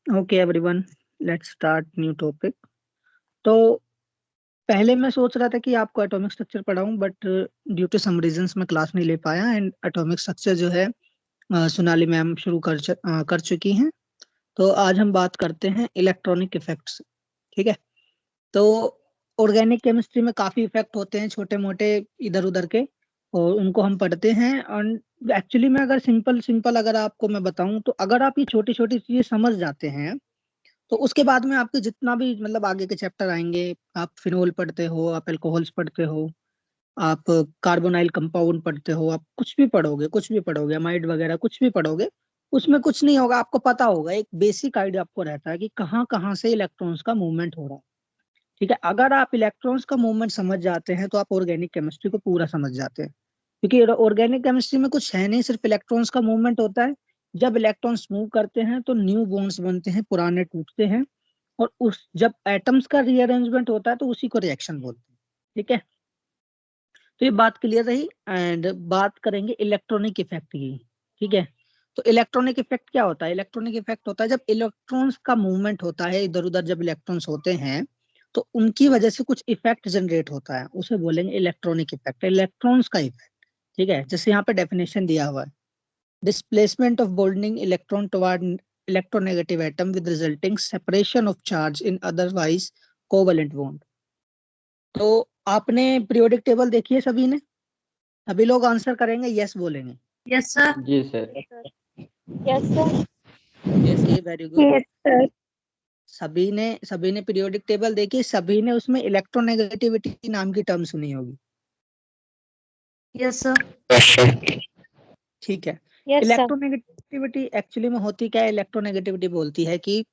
Okay everyone, let's start new topic. तो पहले मैं सोच रहा था कि आपको एटॉमिक स्ट्रक्चर पढ़ाऊं, but due to some reasons मैं क्लास नहीं ले पाया। एंड एटॉमिक स्ट्रक्चर जो है सोनाली मैम शुरू कर चुकी हैं। तो आज हम बात करते हैं इलेक्ट्रॉनिक इफेक्ट्स। ठीक है। तो ऑर्गेनिक केमिस्ट्री में काफी इफेक्ट होते हैं, छोटे मोटे, इधर उधर के, और उनको हम पढ़ते हैं। और एक्चुअली में अगर सिंपल सिंपल अगर आपको मैं बताऊं, तो अगर आप ये छोटी छोटी चीजें समझ जाते हैं, तो उसके बाद में आपके जितना भी मतलब आगे के चैप्टर आएंगे, आप फिनोल पढ़ते हो, आप एल्कोहल्स पढ़ते हो, आप कार्बोनाइल कंपाउंड पढ़ते हो, आप कुछ भी पढ़ोगे, अमाइड वगैरह कुछ भी पढ़ोगे, उसमें कुछ नहीं होगा। आपको पता होगा, एक बेसिक आइडिया आपको रहता है कि कहाँ कहाँ से इलेक्ट्रॉन्स का मूवमेंट हो रहा है। ठीक है। अगर आप इलेक्ट्रॉन्स का मूवमेंट समझ जाते हैं, तो आप ऑर्गेनिक केमिस्ट्री को पूरा समझ जाते हैं। क्योंकि ऑर्गेनिक केमिस्ट्री में कुछ है नहीं, सिर्फ इलेक्ट्रॉन्स का मूवमेंट होता है। जब इलेक्ट्रॉन्स मूव करते हैं तो न्यू बॉन्ड्स बनते हैं, पुराने टूटते हैं। और उस जब एटम्स का रीअरेंजमेंट होता है, तो उसी को रिएक्शन बोलते हैं। ठीक है। तो ये बात क्लियर रही। एंड बात करेंगे इलेक्ट्रॉनिक इफेक्ट की। ठीक है। तो इलेक्ट्रॉनिक इफेक्ट क्या होता है? इलेक्ट्रॉनिक इफेक्ट होता है जब इलेक्ट्रॉन्स का मूवमेंट होता है इधर उधर, जब इलेक्ट्रॉन्स होते हैं, तो उनकी वजह से कुछ इफेक्ट जनरेट होता है, उसे बोलेंगे इलेक्ट्रॉनिक इफेक्ट, इलेक्ट्रॉन्स का इफेक्ट। ठीक है। जैसे यहाँ पे डेफिनेशन दिया हुआ है, displacement of bonding electron toward electronegative atom with resulting separation of charge in otherwise covalent bond. तो आपने पीरियोडिक टेबल देखी है सभी ने? सभी लोग आंसर करेंगे, यस बोलेंगे। Yes sir. जी sir. Yes sir. Okay, very good. Yes sir. सभी ने पीरियोडिक टेबल देखी, सभी ने उसमें इलेक्ट्रोनेगेटिविटी नाम की टर्म सुनी होगी। Yes sir. ठीक है। Yes sir. इलेक्ट्रोनेगेटिविटी एक्चुअली में होती क्या है? इलेक्ट्रोनेगेटिविटी बोलती है कि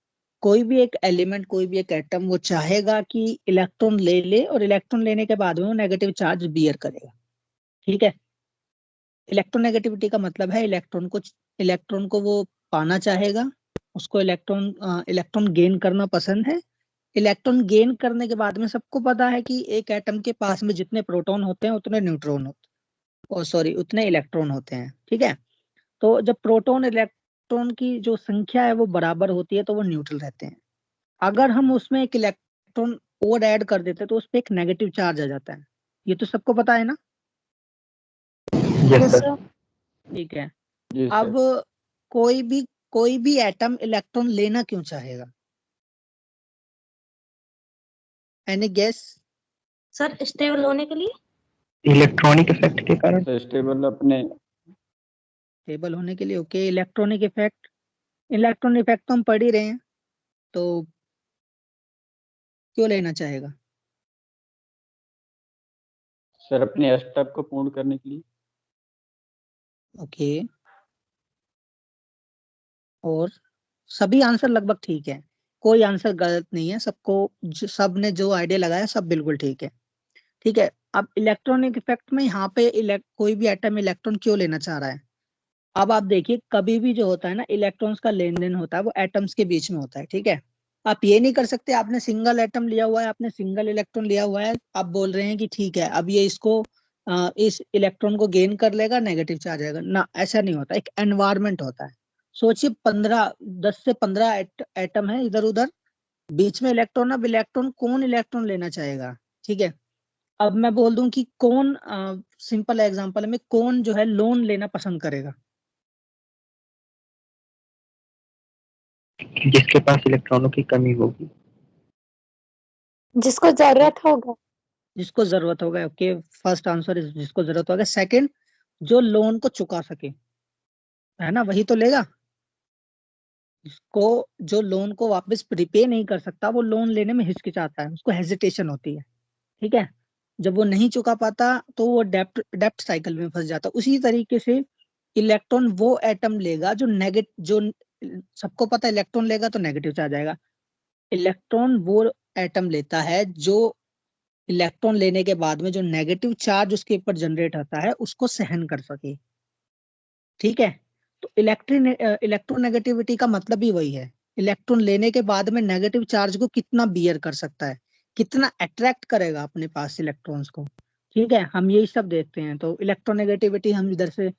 कोई भी एक एलिमेंट, कोई भी एक एटम, वो चाहेगा कि इलेक्ट्रॉन ले ले, और इलेक्ट्रॉन लेने के बाद में वो नेगेटिव चार्ज बियर करेगा। ठीक है। इलेक्ट्रोनेगेटिविटी का मतलब है इलेक्ट्रॉन को वो पाना चाहेगा, उसको इलेक्ट्रॉन गेन करना पसंद है। इलेक्ट्रॉन गेन करने के बाद में सबको पता है कि एक एटम के पास में जितने प्रोटॉन होते हैं उतने न्यूट्रॉन होते हैं, सॉरी, उतने इलेक्ट्रॉन होते हैं। ठीक है। तो जब प्रोटॉन इलेक्ट्रॉन की जो संख्या है वो बराबर होती है, तो वो न्यूट्रल रहते हैं। अगर हम उसमें एक इलेक्ट्रॉन और ऐड कर देते हैं, तो उस पर एक नेगेटिव चार्ज आ जाता है। ये तो सबको पता है ना? Yes sir. ठीक है। जी अब सर। कोई भी एटम इलेक्ट्रॉन लेना क्यों चाहेगा? Any guess? सर स्टेबल होने के लिए। इलेक्ट्रॉनिक इफेक्ट के कारण। सर स्टेबल अपने स्टेबल होने के लिए। ओके, इलेक्ट्रॉन इफेक्ट तो हम पढ़ ही रहे हैं, तो क्यों लेना चाहेगा? सर अपने स्टेप को पूर्ण करने के लिए। ओके। और सभी आंसर लगभग ठीक है, कोई आंसर गलत नहीं है, सब ने जो आइडिया लगाया सब बिल्कुल ठीक है। ठीक है। अब इलेक्ट्रॉनिक इफेक्ट में यहाँ पे कोई भी एटम इलेक्ट्रॉन क्यों लेना चाह रहा है? अब आप देखिए, कभी भी जो होता है ना, इलेक्ट्रॉन्स का लेन देन होता है, वो एटम्स के बीच में होता है। ठीक है। आप ये नहीं कर सकते, आपने सिंगल एटम लिया हुआ है, आपने सिंगल इलेक्ट्रॉन लिया हुआ है, आप बोल रहे हैं कि ठीक है, अब ये इस इलेक्ट्रॉन को गेन कर लेगा, नेगेटिव चार्ज आएगा ना। ऐसा नहीं होता, एक एनवायरमेंट होता है। सोचिए, 10 से 15 एटम है इधर उधर, बीच में इलेक्ट्रॉन। अब कौन इलेक्ट्रॉन लेना चाहेगा? ठीक है। अब मैं बोल दूं कि कौन, सिंपल एग्जांपल में, कौन जो है लोन लेना पसंद करेगा? जिसके पास इलेक्ट्रॉनों की कमी होगी। जिसको जरूरत होगा। जिसको जरूरत होगा। ओके, फर्स्ट आंसर इज जिसको जरूरत होगा। सेकंड, जो लोन को चुका सके, है ना, वही तो लेगा। जिसको जो लोन को वापस रिपे नहीं कर सकता, वो लोन लेने में हिचकिचाता है, उसको हेजिटेशन होती है। ठीक है। जब वो नहीं चुका पाता, तो वो डेप्ट साइकिल में फंस जाता। उसी तरीके से इलेक्ट्रॉन वो एटम लेगा जो सबको पता है, इलेक्ट्रॉन लेगा तो नेगेटिव चार्ज आएगा। इलेक्ट्रॉन वो एटम लेता है जो इलेक्ट्रॉन लेने के बाद में जो नेगेटिव चार्ज उसके ऊपर जनरेट होता है, उसको सहन कर सके। ठीक है। तो इलेक्ट्रोनेगेटिविटी का मतलब ही वही है। इलेक्ट्रॉन लेने के बाद में नेगेटिव चार्ज को कितना बियर कर सकता है, कितना अट्रैक्ट करेगा अपने पास इलेक्ट्रॉन्स को। ठीक है। हम यही सब देखते हैं। तो इलेक्ट्रोनेगेटिविटी हम इधर से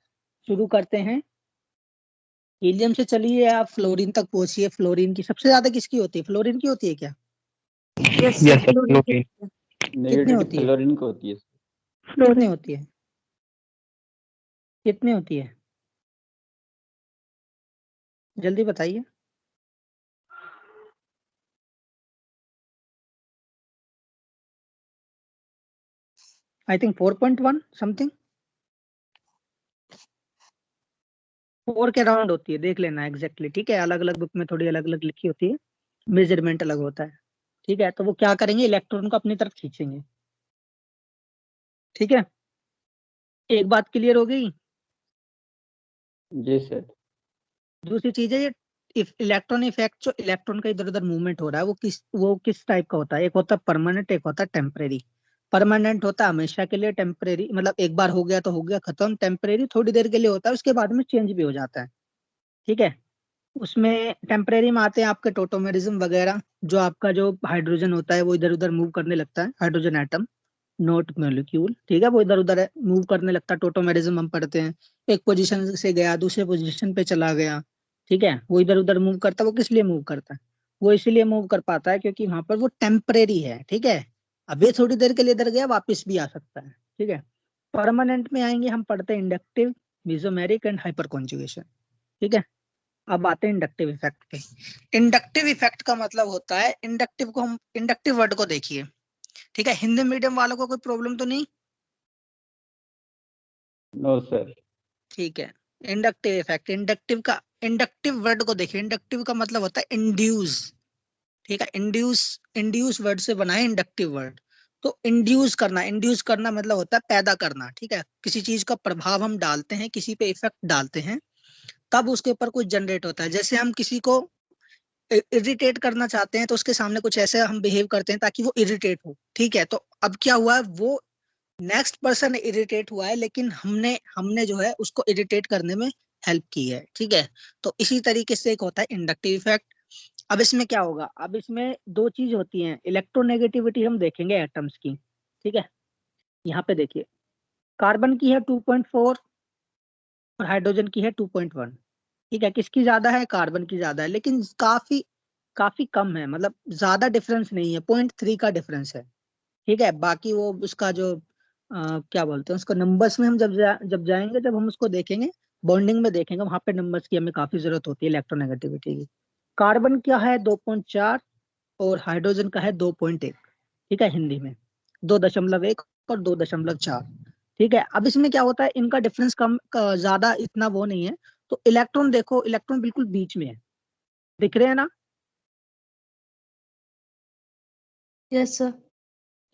शुरू करते हैं। हीलियम से चलिए आप फ्लोरीन तक पहुंचिए। फ्लोरीन की सबसे ज्यादा किसकी होती है? फ्लोरीन की होती है क्या? यस यस सर, फ्लोरीन की फ्लोरीन। कितनी नेगेटिव होती है? फ्लोरीन को होती है सर। कितनी फ्लोरीन होती है? कितनी होती है? जल्दी बताइए। आई थिंक 4.1 समथिंग, 4 के अराउंड होती है, देख लेना एग्जैक्टली। ठीक है, अलग अलग बुक में थोड़ी अलग अलग लिखी होती है, मेजरमेंट अलग होता है। ठीक है, तो वो क्या करेंगे, इलेक्ट्रॉन को अपनी तरफ खींचेंगे। ठीक है, एक बात क्लियर हो गई। जी सर। दूसरी चीज है ये इलेक्ट्रॉन इफेक्ट, जो इलेक्ट्रॉन का इधर उधर मूवमेंट हो रहा है वो किस टाइप का होता है? एक होता है परमानेंट, एक होता है टेम्परेरी। परमानेंट होता है हमेशा के लिए, टेम्परेरी मतलब एक बार हो गया तो हो गया खत्म। टेम्परेरी थोड़ी देर के लिए होता है, उसके बाद में चेंज भी हो जाता है। ठीक है, उसमें टेम्परेरी में आते हैं आपके टोटोमेरिज्म वगैरह, जो आपका जो हाइड्रोजन होता है वो इधर उधर मूव करने लगता है, हाइड्रोजन एटम, नोट मॉलिक्यूल। ठीक है, वो इधर उधर मूव करने लगता है, टोटोमेरिज्म हम पढ़ते हैं। एक पोजीशन से गया दूसरे पोजीशन पे चला गया। ठीक है, वो इधर उधर मूव करता है। वो किस लिए मूव करता है? वो इसलिए मूव कर पाता है क्योंकि वहां पर वो टेम्परेरी है। ठीक है, अभी थोड़ी देर के लिए इधर गया, वापस भी आ सकता है। ठीक है, परमानेंट में आएंगे हम पढ़ते हैं inductive, mesomeric and hyper conjugation. ठीक है, अब आते हैं इंडक्टिव इफेक्ट पे। इंडक्टिव इफेक्ट का मतलब होता है, इंडक्टिव को हम, इंडक्टिव वर्ड को देखिए। ठीक है, हिंदी मीडियम वालों को कोई प्रॉब्लम तो नहीं? No sir. ठीक है, इंडक्टिव इफेक्ट, इंडक्टिव वर्ड को देखिए। इंडक्टिव का मतलब होता है इंड्यूस। ठीक है, इंड्यूस, इंड्यूस वर्ड से बना है इंडक्टिव वर्ड। तो इंड्यूस करना मतलब होता है पैदा करना। ठीक है, किसी चीज का प्रभाव हम डालते हैं, किसी पे इफेक्ट डालते हैं, तब उसके ऊपर कुछ जनरेट होता है। जैसे हम किसी को इरिटेट करना चाहते हैं तो उसके सामने कुछ ऐसे हम बिहेव करते हैं ताकि वो इरिटेट हो। ठीक है, तो अब क्या हुआ है, वो नेक्स्ट पर्सन इरिटेट हुआ है, लेकिन हमने हमने जो है उसको इरिटेट करने में हेल्प की है। ठीक है, तो इसी तरीके से एक होता है इंडक्टिव इफेक्ट। अब इसमें क्या होगा, अब इसमें दो चीज होती हैं, इलेक्ट्रोनेगेटिविटी हम देखेंगे एटम्स की। ठीक है, यहाँ पे देखिए, कार्बन की है 2.4 और हाइड्रोजन की है 2.1। ठीक है, किसकी ज्यादा है? कार्बन की ज्यादा है, लेकिन काफी काफी कम है, मतलब ज्यादा डिफरेंस नहीं है, 0.3 का डिफरेंस है। ठीक है, बाकी वो उसका जो क्या बोलते हैं उसको, नंबर्स में हम जब जाएंगे, जब हम उसको देखेंगे, बॉन्डिंग में देखेंगे, वहां पे नंबर्स की हमें काफी जरूरत होती है इलेक्ट्रोनेगेटिविटी की। कार्बन क्या है 2.4 और हाइड्रोजन का है 2.1। ठीक है, हिंदी में 2.1 और 2.4। ठीक है, अब इसमें क्या होता है, इनका डिफरेंस कम ज्यादा इतना वो नहीं है। तो इलेक्ट्रॉन देखो, इलेक्ट्रॉन बिल्कुल बीच में है, दिख रहे हैं ना? यस सर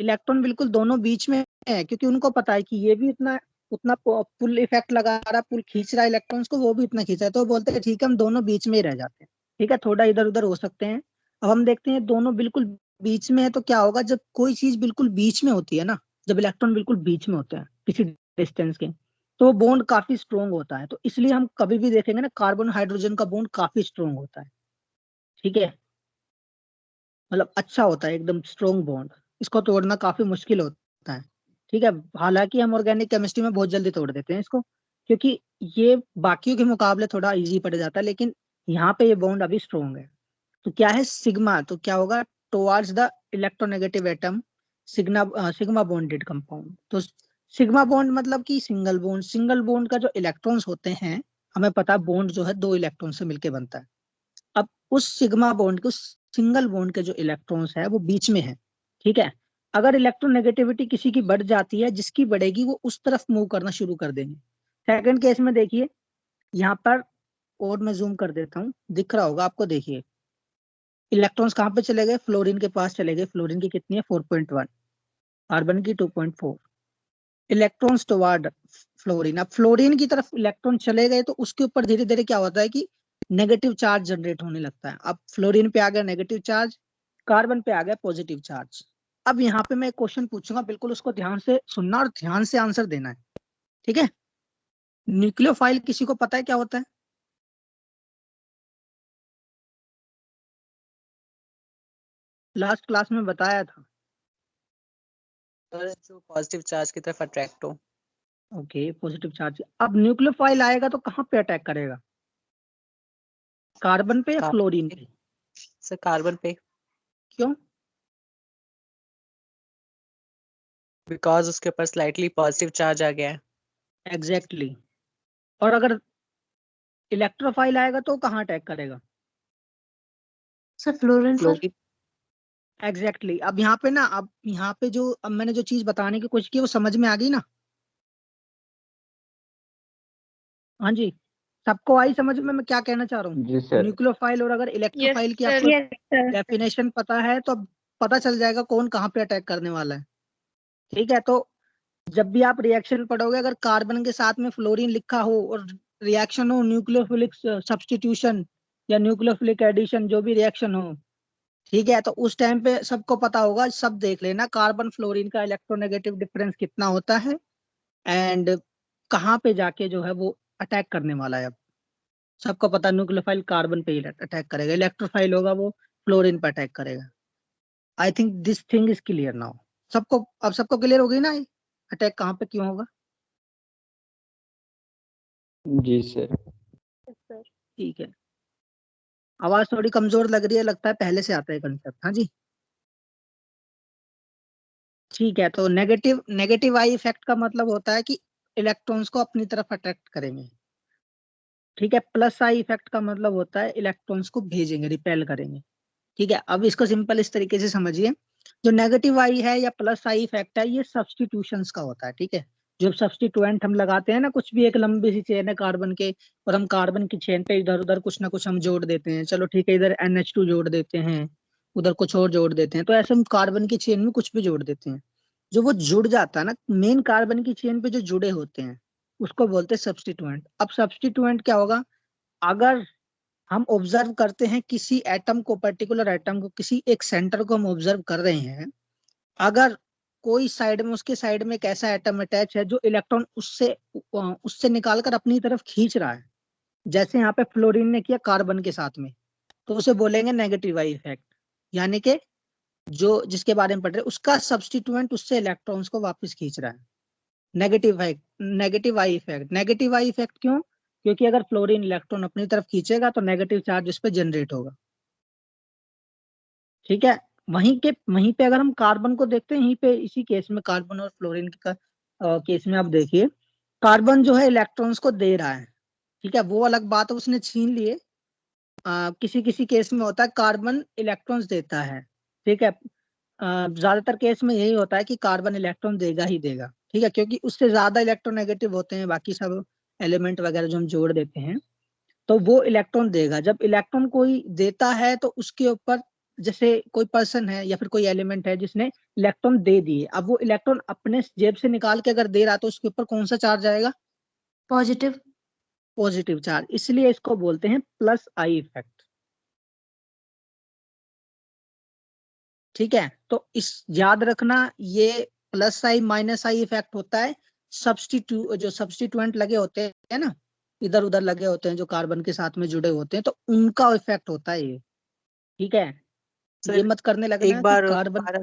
इलेक्ट्रॉन बिल्कुल दोनों बीच में है, क्योंकि उनको पता है कि ये भी इतना उतना पुल इफेक्ट लगा रहा है, पुल खींच रहा है इलेक्ट्रॉन्स को, वो भी इतना खींच रहा है, तो वो बोलते हैं ठीक है हम दोनों बीच में ही रह जाते हैं। ठीक है, थोड़ा इधर उधर हो सकते हैं। अब हम देखते हैं दोनों बिल्कुल बीच में है, तो क्या होगा जब कोई चीज बिल्कुल बीच में होती है ना, जब इलेक्ट्रॉन बिल्कुल बीच में होते हैं किसी डिस्टेंस के, तो वो बॉन्ड काफी स्ट्रोंग होता है। तो इसलिए हम कभी भी देखेंगे ना, कार्बन हाइड्रोजन का बॉन्ड काफी स्ट्रोंग होता है। ठीक है, मतलब अच्छा होता है, एकदम स्ट्रोंग बॉन्ड, इसको तोड़ना काफी मुश्किल होता है। ठीक है, हालांकि हम ऑर्गेनिक केमिस्ट्री में बहुत जल्दी तोड़ देते हैं इसको, क्योंकि ये बाकियों के मुकाबले थोड़ा इजी पड़ जाता है, लेकिन यहाँ पे ये बॉन्ड अभी स्ट्रोंग है। तो क्या है सिग्मा, तो क्या होगा, towards the electronegative atom, sigma bonded compound. तो सिग्मा बॉन्ड मतलब कि सिंगल बॉन्ड, सिंगल बॉन्ड का जो इलेक्ट्रॉन्स होते हैं, हमें पता है बॉन्ड जो है 2 इलेक्ट्रॉन से मिलकर बनता है। अब उस सिग्मा बॉन्ड के, उस सिंगल बॉन्ड के जो इलेक्ट्रॉन्स है वो बीच में है। ठीक है, अगर इलेक्ट्रोनेगेटिविटी किसी की बढ़ जाती है, जिसकी बढ़ेगी वो उस तरफ मूव करना शुरू कर देंगे। सेकंड केस में देखिए, यहाँ पर, और मैं जूम कर देता हूँ, दिख रहा होगा आपको, देखिए इलेक्ट्रॉन्स कहाँ पे चले गए, फ्लोरीन के पास चले गए। फ्लोरीन की कितनी है 4.1, कार्बन की 2.4। इलेक्ट्रॉन्स टुवर्ड फ्लोरीन, अब फ्लोरीन की तरफ इलेक्ट्रॉन चले गए, तो उसके ऊपर धीरे धीरे क्या होता है कि नेगेटिव चार्ज जनरेट होने लगता है। अब फ्लोरीन पे आ गया नेगेटिव चार्ज, कार्बन पे आ गया पॉजिटिव चार्ज। अब यहाँ पे मैं एक क्वेश्चन पूछूंगा, बिल्कुल उसको ध्यान से सुनना और ध्यान से आंसर देना है। ठीक है, न्यूक्लियोफाइल किसी को पता है क्या होता है? लास्ट क्लास में बताया था। सर जो पॉजिटिव चार्ज की तरफ अट्रैक्ट हो। Okay, positive charge. अब न्यूक्लियोफाइल आएगा तो कहाँ पे अटैक करेगा? कार्बन पे या कार्बन फ्लोरीन पे? सर कार्बन पे, क्यों? बिकॉज उसके ऊपर स्लाइटली पॉजिटिव चार्ज आ गया है। एग्जैक्टली और अगर इलेक्ट्रोफाइल आएगा तो कहाँ अटैक करेगा? सर फ्लोरीन पर। फ्लोरीन एग्जैक्टली अब यहाँ पे ना, अब यहाँ पे जो अब मैंने जो चीज बताने की कोशिश की वो समझ में आ गई ना? हाँ जी, सबको आई समझ में मैं क्या कहना चाह रहा हूँ? जी सर। न्यूक्लियोफाइल और अगर इलेक्ट्रोफाइल की sir. आपको Yes, sir. डेफिनेशन पता है तो अब पता चल जाएगा कौन कहाँ पे अटैक करने वाला है। ठीक है, तो जब भी आप रिएक्शन पढ़ोगे, अगर कार्बन के साथ में फ्लोरीन लिखा हो और रिएक्शन हो न्यूक्लियोफिलिक सब्स्टिट्यूशन या न्यूक्लियोफिलिक एडिशन, जो भी रिएक्शन हो, ठीक है, तो उस टाइम पे सबको पता होगा, सब देख लेना कार्बन फ्लोरीन का इलेक्ट्रोनेगेटिव डिफरेंस कितना होता है एंड कहाँ पे जाके जो है वो अटैक करने वाला है। अब सबको पता न्यूक्लियोफाइल कार्बन पे ही अटैक करेगा, इलेक्ट्रोफाइल होगा वो फ्लोरीन पे अटैक करेगा। आई think this thing is clear now. सबको अब सबको क्लियर हो गई ना अटैक कहाँ पे क्यों होगा? जी सर। ठीक है, आवाज थोड़ी कमजोर लग रही है, लगता है पहले से आता है कंसेप्ट। हाँ जी, ठीक है, तो नेगेटिव नेगेटिव आई इफेक्ट का मतलब होता है कि इलेक्ट्रॉन्स को अपनी तरफ अट्रैक्ट करेंगे। ठीक है, प्लस आई इफेक्ट का मतलब होता है इलेक्ट्रॉन्स को भेजेंगे, रिपेल करेंगे। ठीक है, अब इसको सिंपल इस तरीके से समझिए, जो नेगेटिव आई है या प्लस आई इफेक्ट है, ये सब्स्टिट्यूशंस का होता है। ठीक है, जब सब्स्टिट्यूएंट हम लगाते हैं ना, कुछ भी एक लंबी सी चेन है कार्बन के और हम कार्बन की चेन पे इधर उधर कुछ ना कुछ हम जोड़ देते हैं, चलो ठीक है, इधर NH2 जोड़ देते हैं, उधर कुछ और जोड़ देते हैं, तो ऐसे हम कार्बन की चेन में कुछ भी जोड़ देते हैं। जो वो जुड़ जाता है ना मेन कार्बन की चेन पे जो जुड़े होते हैं, उसको बोलते हैं सब्स्टिट्यूएंट। अब सब्स्टिट्यूएंट क्या होगा? अगर हम ऑब्जर्व करते हैं किसी एटम को, पर्टिकुलर एटम को, किसी एक सेंटर को हम ऑब्जर्व कर रहे हैं, अगर कोई साइड में, उसके साइड में एक ऐसा एटम अटैच है जो इलेक्ट्रॉन उससे निकाल कर अपनी तरफ खींच रहा है, जैसे यहाँ पे फ्लोरीन ने किया कार्बन के साथ में, तो उसे बोलेंगे नेगेटिव आई इफेक्ट। यानी कि जो जिसके बारे में पढ़ रहे हैं, उसका सब्स्टिट्यूएंट उससे इलेक्ट्रॉन्स को वापस खींच रहा है। Negative I effect. Negative I effect क्यों? क्योंकि अगर फ्लोरीन इलेक्ट्रॉन अपनी तरफ खींचेगा तो नेगेटिव चार्ज उस पर जनरेट होगा। ठीक है, वहीं पे अगर हम कार्बन को देखते हैं, यहीं पे इसी केस में कार्बन और फ्लोरीन का केस में आप देखिए, कार्बन जो है इलेक्ट्रॉन्स को दे रहा है। ठीक है, वो अलग बात है, उसने छीन लिए। किसी किसी केस में होता है कार्बन इलेक्ट्रॉन्स देता है। ठीक है, ज्यादातर केस में यही होता है कि कार्बन इलेक्ट्रॉन देगा ही देगा। ठीक है, क्योंकि उससे ज्यादा इलेक्ट्रोनेगेटिव होते हैं बाकी सब एलिमेंट वगैरह जो हम जोड़ देते हैं, तो वो इलेक्ट्रॉन देगा। जब इलेक्ट्रॉन कोई देता है तो उसके ऊपर, जैसे कोई पर्सन है या फिर कोई एलिमेंट है जिसने इलेक्ट्रॉन दे दिए, अब वो इलेक्ट्रॉन अपने जेब से निकाल के अगर दे रहा तो उसके ऊपर कौन सा चार्ज आएगा? पॉजिटिव। पॉजिटिव चार्ज, इसलिए इसको बोलते हैं प्लस आई इफेक्ट। ठीक है, तो इस याद रखना, ये plus I minus I effect होता है जो सब्स्टिट्यूएंट लगे होते हैं ना, इधर उधर लगे होते हैं जो कार्बन के साथ में जुड़े होते हैं, तो उनका इफेक्ट होता है ये। ठीक है, ये सर मत करने लगना एक कि बार कार्बन। दोबारा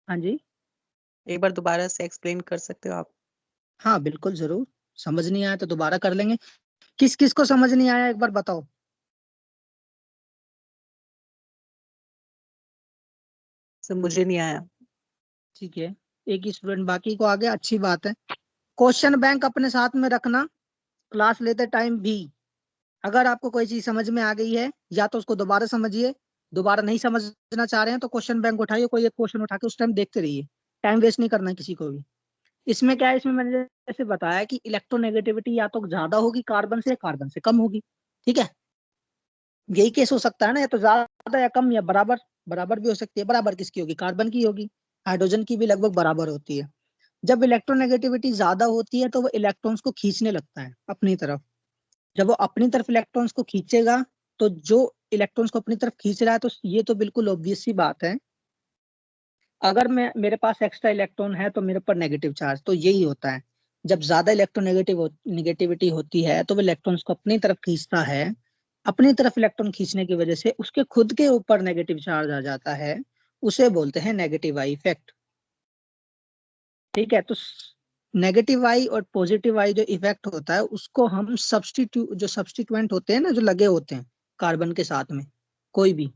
हाँ जी, एक बार दोबारा से एक्सप्लेन कर सकते हो आप? हाँ बिल्कुल जरूर, समझ नहीं आया तो दोबारा कर लेंगे। किस किस को समझ नहीं आया एक बार बताओ? सर मुझे नहीं आया। ठीक है, एक ही स्टूडेंट बाकी को आ गया, अच्छी बात है। क्वेश्चन बैंक अपने साथ में रखना क्लास लेते टाइम भी। अगर आपको कोई चीज समझ में आ गई है या तो उसको दोबारा समझिए, दोबारा नहीं समझना चाह रहे हैं तो क्वेश्चन बैंक उठाइए, कोई एक क्वेश्चन उठा के उस टाइम देखते रहिए, टाइम वेस्ट नहीं करना है किसी को भी। इसमें क्या है, इसमें मैंने जैसे बताया कि इलेक्ट्रोनेगेटिविटी या तो ज्यादा होगी कार्बन से या कार्बन से कम होगी। ठीक है, यही केस हो सकता है ना, या तो ज्यादा या कम या बराबर। बराबर भी हो सकती है, बराबर किसकी होगी? कार्बन की होगी। हाइड्रोजन की भी लगभग बराबर होती है। जब इलेक्ट्रोनेगेटिविटी ज्यादा होती है तो वो इलेक्ट्रॉन्स को खींचने लगता है अपनी तरफ। जब वो अपनी तरफ इलेक्ट्रॉन्स को खींचेगा, तो जो इलेक्ट्रॉन्स को अपनी तरफ खींच रहा है, तो ये तो बिल्कुल ऑब्वियस सी बात है, अगर मैं मेरे पास एक्स्ट्रा इलेक्ट्रॉन है तो मेरे ऊपर नेगेटिव चार्ज, तो यही होता है। जब ज्यादा नेगेटिविटी होती है तो वो इलेक्ट्रॉन्स को अपनी तरफ खींचता है, अपनी तरफ इलेक्ट्रॉन खींचने की वजह से उसके खुद के ऊपर नेगेटिव चार्ज आ जाता है, उसे बोलते हैं नेगेटिव आई इफेक्ट। ठीक है, तो नेगेटिव आई और पॉजिटिव आई जो इफेक्ट होता है उसको हम जो सब्स्टिट्यूएंट होते हैं ना जो लगे होते हैं, कार्बन के साथ में, कोई भी,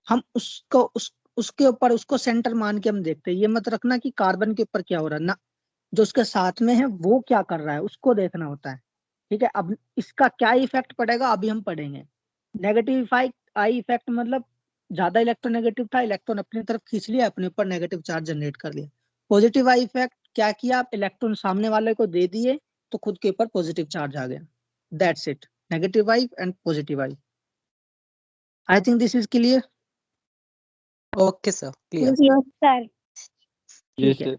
हम उसके ऊपर उसको सेंटर मान के हम देखते हैं। ये मत रखना कि कार्बन के ऊपर क्या हो रहा है ना, जो उसके साथ में है वो क्या कर रहा है उसको देखना होता है। ठीक है, अब इसका क्या इफेक्ट पड़ेगा अभी हम पढ़ेंगे। नेगेटिव आई इफेक्ट मतलब ज्यादा इलेक्ट्रोनेगेटिव था, इलेक्ट्रॉन अपनी तरफ खींच लिया, अपने ऊपर नेगेटिव चार्ज जनरेट कर लिया। पॉजिटिव आई इफेक्ट क्या किया, आप इलेक्ट्रॉन सामने वाले को दे दिए तो खुद के ऊपर पॉजिटिव चार्ज आ गया। That's it, negative I and positive I. I think this is clear. Okay sir, clear. Sir जी ठीक है, सर।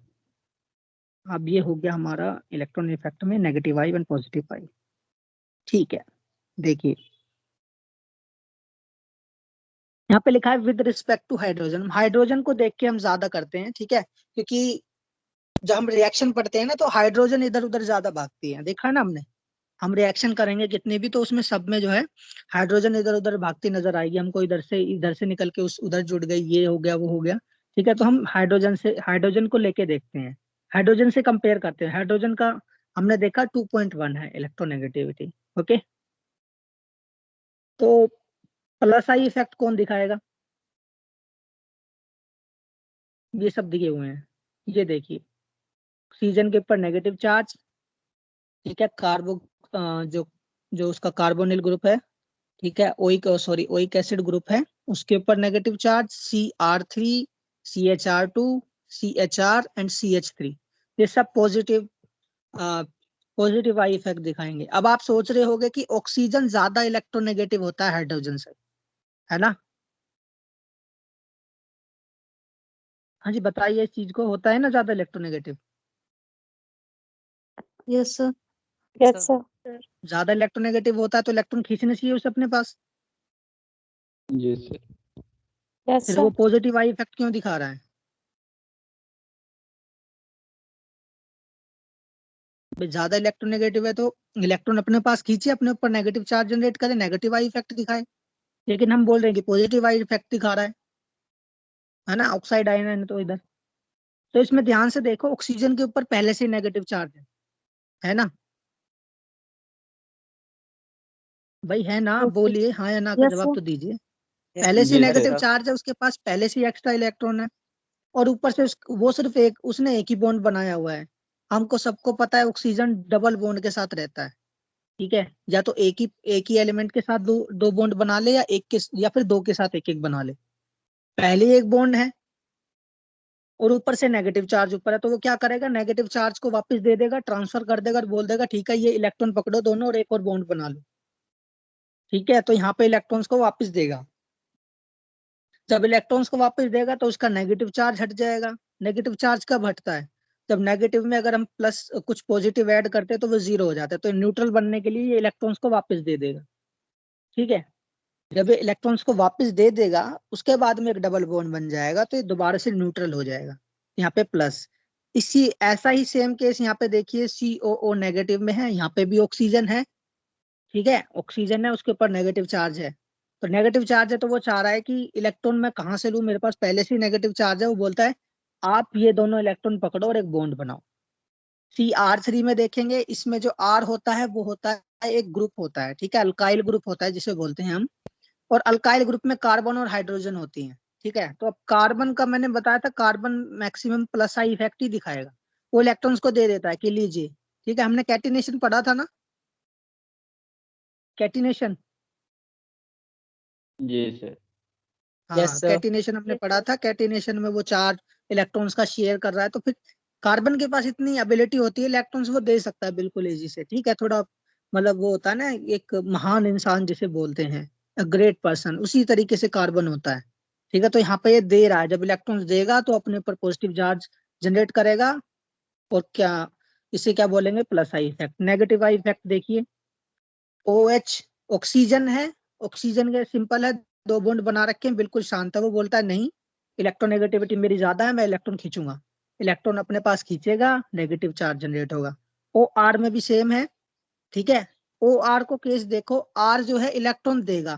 अब ये हो गया हमारा इलेक्ट्रॉन इफेक्ट में negative I and positive I. ठीक है, देखिए यहाँ पे लिखा है with respect to hydrogen. Hydrogen को देख के हम ज्यादा करते हैं, ठीक है, क्योंकि जब हम रिएक्शन पढ़ते हैं ना तो हाइड्रोजन इधर उधर ज्यादा भागती है, देखा है ना हमने। हम रिएक्शन करेंगे कितने भी तो उसमें सब में जो है हाइड्रोजन इधर उधर भागती नजर आएगी हमको, इधर से निकल के उस उधर जुड़ गई, ये हो गया वो हो गया। ठीक है, तो हम हाइड्रोजन को लेके देखते हैं, हाइड्रोजन से कंपेयर करते हैं। हाइड्रोजन का हमने देखा 2.1 है इलेक्ट्रोनेगेटिविटी। ओके, तो प्लस आई इफेक्ट कौन दिखाएगा, ये सब दिए हुए हैं, ये देखिए ऑक्सीजन के ऊपर नेगेटिव चार्ज, ठीक है, जो जो उसका कार्बोनिल ग्रुप है, ठीक है, ओइक एसिड ग्रुप है, उसके ऊपर negative charge Cr3, CHR2, CHR and CH3, ये सब पॉजिटिव आई इफेक्ट दिखाएंगे। अब आप सोच रहे होंगे कि ऑक्सीजन ज्यादा इलेक्ट्रोनेगेटिव होता है हाइड्रोजन से, है ना। हाँ जी बताइए, इस चीज को होता है ना ज्यादा electronegative. Yes sir. Yes sir. ज्यादा इलेक्ट्रोनेगेटिव होता है तो इलेक्ट्रॉन खींचने चाहिए उसे अपने पास, जी सर। फिर वो पॉजिटिव आई इफेक्ट क्यों दिखा रहा है। भाई ज्यादा इलेक्ट्रोनेगेटिव है तो इलेक्ट्रॉन अपने पास खींचे, अपने ऊपर नेगेटिव चार्ज जनरेट करे, नेगेटिव आई इफेक्ट दिखाए। लेकिन हम बोल रहे हैं कि पॉजिटिव आई इफेक्ट दिखा रहा है ना, ऑक्साइड आयन है तो इधर। तो इसमें ध्यान से देखो, ऑक्सीजन के ऊपर पहले से नेगेटिव चार्ज है ना भाई, है ना, बोलिए हाँ या ना का यस जवाब सर। तो दीजिए। पहले से जी नेगेटिव सर। चार्ज है, उसके पास पहले से एक्स्ट्रा इलेक्ट्रॉन है, और ऊपर से वो सिर्फ उसने एक ही बॉन्ड बनाया हुआ है। हमको सबको पता है ऑक्सीजन डबल बॉन्ड के साथ रहता है, ठीक है, या तो एक ही एलिमेंट के साथ दो दो बॉन्ड बना ले, या फिर दो के साथ एक एक बना ले। पहले एक बॉन्ड है और ऊपर से नेगेटिव चार्ज ऊपर है, तो वो क्या करेगा, नेगेटिव चार्ज को वापस दे देगा, ट्रांसफर कर देगा और बोल देगा ठीक है ये इलेक्ट्रॉन पकड़ो दोनों और एक और बॉन्ड बना लो। ठीक है, तो यहाँ पे इलेक्ट्रॉन्स को वापस देगा। जब इलेक्ट्रॉन्स को वापस देगा तो उसका नेगेटिव चार्ज हट जाएगा। नेगेटिव चार्ज कब हटता है, जब नेगेटिव में अगर हम प्लस कुछ पॉजिटिव ऐड करते हैं तो वो जीरो हो जाता है, तो न्यूट्रल बनने के लिए ये इलेक्ट्रॉन्स को वापस दे देगा। ठीक है, जब ये इलेक्ट्रॉन्स को वापस दे देगा उसके बाद में एक डबल बॉन्ड बन जाएगा, तो ये दोबारा से न्यूट्रल हो जाएगा, यहाँ पे प्लस। इसी ऐसा ही सेम केस यहाँ पे देखिए, COO नेगेटिव में है, यहाँ पे भी ऑक्सीजन है, ठीक है, ऑक्सीजन है, उसके ऊपर नेगेटिव चार्ज है। तो नेगेटिव चार्ज है तो वो चाह रहा है कि इलेक्ट्रॉन मैं कहाँ से लूं, मेरे पास पहले से ही नेगेटिव चार्ज है। वो बोलता है आप ये दोनों इलेक्ट्रॉन पकड़ो और एक बॉन्ड बनाओ। Cr3 में देखेंगे, इसमें जो R होता है वो होता है एक ग्रुप होता है, ठीक है, अल्काइल ग्रुप होता है जिसे बोलते हैं हम। और अल्काइल ग्रुप में कार्बन और हाइड्रोजन होती हैं, ठीक है। तो अब कार्बन का मैंने बताया था, carbon maximum plus I effect ही दिखाएगा, वो इलेक्ट्रॉन्स को दे देता है कि लीजिए। ठीक है, हमने कैटिनेशन पढ़ा था ना, कैटिनेशन। जी सर। हाँ यस सर। कैटिनेशन हमने पढ़ा था, कैटिनेशन में वो चार इलेक्ट्रॉन्स का शेयर कर रहा है, तो फिर कार्बन के पास इतनी एबिलिटी होती है, इलेक्ट्रॉन्स वो दे सकता है बिल्कुल इजी से। ठीक है, थोड़ा मतलब वो होता है ना एक महान इंसान जिसे बोलते हैं, अ ग्रेट पर्सन, उसी तरीके से कार्बन होता है। ठीक है, तो यहाँ पे ये दे रहा है, जब इलेक्ट्रॉन्स देगा तो अपने ऊपर पॉजिटिव चार्ज जनरेट करेगा, और क्या इसे क्या बोलेंगे, plus I effect. Negative I effect देखिए, OH ऑक्सीजन है, ऑक्सीजन के सिंपल है, दो बॉन्ड बना रखे हैं, बिल्कुल शांत है। वो बोलता है नहीं, इलेक्ट्रोनेगेटिविटी मेरी ज्यादा है, मैं इलेक्ट्रॉन खींचूंगा। इलेक्ट्रॉन अपने पास खींचेगा, नेगेटिव चार्ज जनरेट होगा। OR में भी सेम है, ठीक है। OR को केस देखो, R जो है इलेक्ट्रॉन देगा,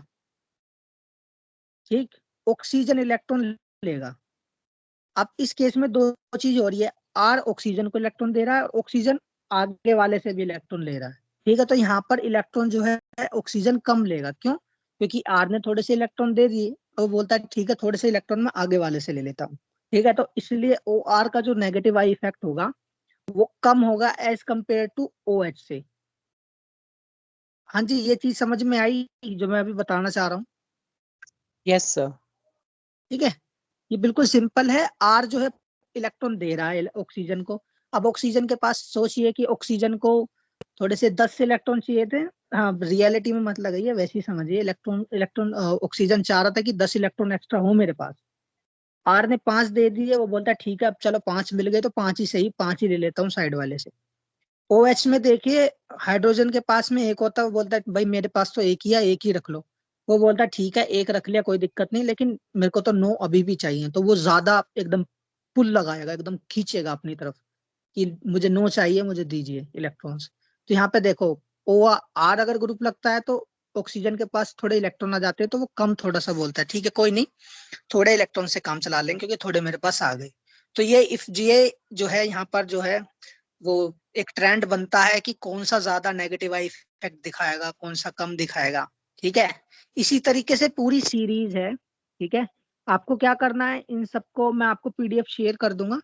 ठीक, ऑक्सीजन इलेक्ट्रॉन लेगा। अब इस केस में दो चीज हो रही है, R ऑक्सीजन को इलेक्ट्रॉन दे रहा है और ऑक्सीजन आगे वाले से भी इलेक्ट्रॉन ले रहा है। ठीक है, तो यहाँ पर इलेक्ट्रॉन जो है ऑक्सीजन कम लेगा, क्यों, क्योंकि आर ने थोड़े से इलेक्ट्रॉन दे दिए और वो बोलता है ठीक है थोड़े से इलेक्ट्रॉन मैं आगे वाले से ले लेता हूँ। ठीक है, तो इसलिए ओ आर का जो नेगेटिव आई इफेक्ट होगा वो कम होगा as compare to O H से। हाँ जी, ये चीज समझ में आई जो मैं अभी बताना चाह रहा हूँ? Yes sir. ठीक है, ये बिल्कुल सिंपल है। आर जो है इलेक्ट्रॉन दे रहा है ऑक्सीजन को। अब ऑक्सीजन के पास सोचिए कि ऑक्सीजन को थोड़े से 10 इलेक्ट्रॉन चाहिए थे। हाँ, रियलिटी में मत लगाइए, वैसे ही समझिए। इलेक्ट्रॉन इलेक्ट्रॉन ऑक्सीजन चाह रहा था कि 10 इलेक्ट्रॉन एक्स्ट्रा हो मेरे पास। आर ने 5 दे दिए, वो बोलता है ठीक है अब चलो 5 मिल गए तो 5 ही सही, 5 ही ले लेता हूँ साइड वाले से। ओ एच में देखिए हाइड्रोजन के पास में एक होता है, वो बोलता है भाई मेरे पास तो एक ही है, एक ही रख लो। वो बोलता है ठीक है एक रख लिया कोई दिक्कत नहीं, लेकिन मेरे को तो 9 अभी भी चाहिए। तो वो ज्यादा एकदम पुल लगाएगा, एकदम खींचेगा अपनी तरफ कि मुझे 9 चाहिए, मुझे दीजिए इलेक्ट्रॉन्स। तो यहाँ पे देखो ओ आर अगर ग्रुप लगता है तो ऑक्सीजन के पास थोड़े इलेक्ट्रॉन आ जाते हैं तो वो कम थोड़ा सा बोलता है ठीक है कोई नहीं, थोड़े इलेक्ट्रॉन से काम चला लेंगे क्योंकि थोड़े मेरे पास आ गए। तो ये इफ ये जो है यहाँ पर जो है वो एक ट्रेंड बनता है कि कौन सा ज्यादा नेगेटिव आई इफेक्ट दिखाएगा, कौन सा कम दिखाएगा। ठीक है, इसी तरीके से पूरी सीरीज है। ठीक है, आपको क्या करना है, इन सबको मैं आपको पीडीएफ शेयर कर दूंगा,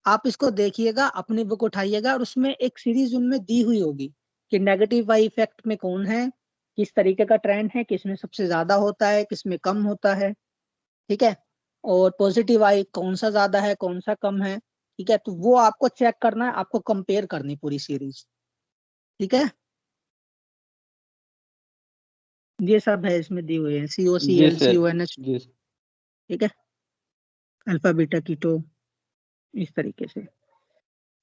आप इसको देखिएगा, अपनी बुक उठाइएगा और उसमें एक सीरीज उनमें दी हुई होगी कि नेगेटिव आई इफेक्ट में कौन है, किस तरीके का ट्रेंड है, किसमें सबसे ज्यादा होता है, किसमें कम होता है। ठीक है, और पॉजिटिव आई कौन सा ज्यादा है कौन सा कम है। ठीक है, तो वो आपको चेक करना है, आपको कंपेयर करनी पूरी सीरीज। ठीक है, ये सब है इसमें दी हुई है, C O C G L C sir. O N H. जी सर। ठीक है, अल्फा बीटा कीटो, इस तरीके से।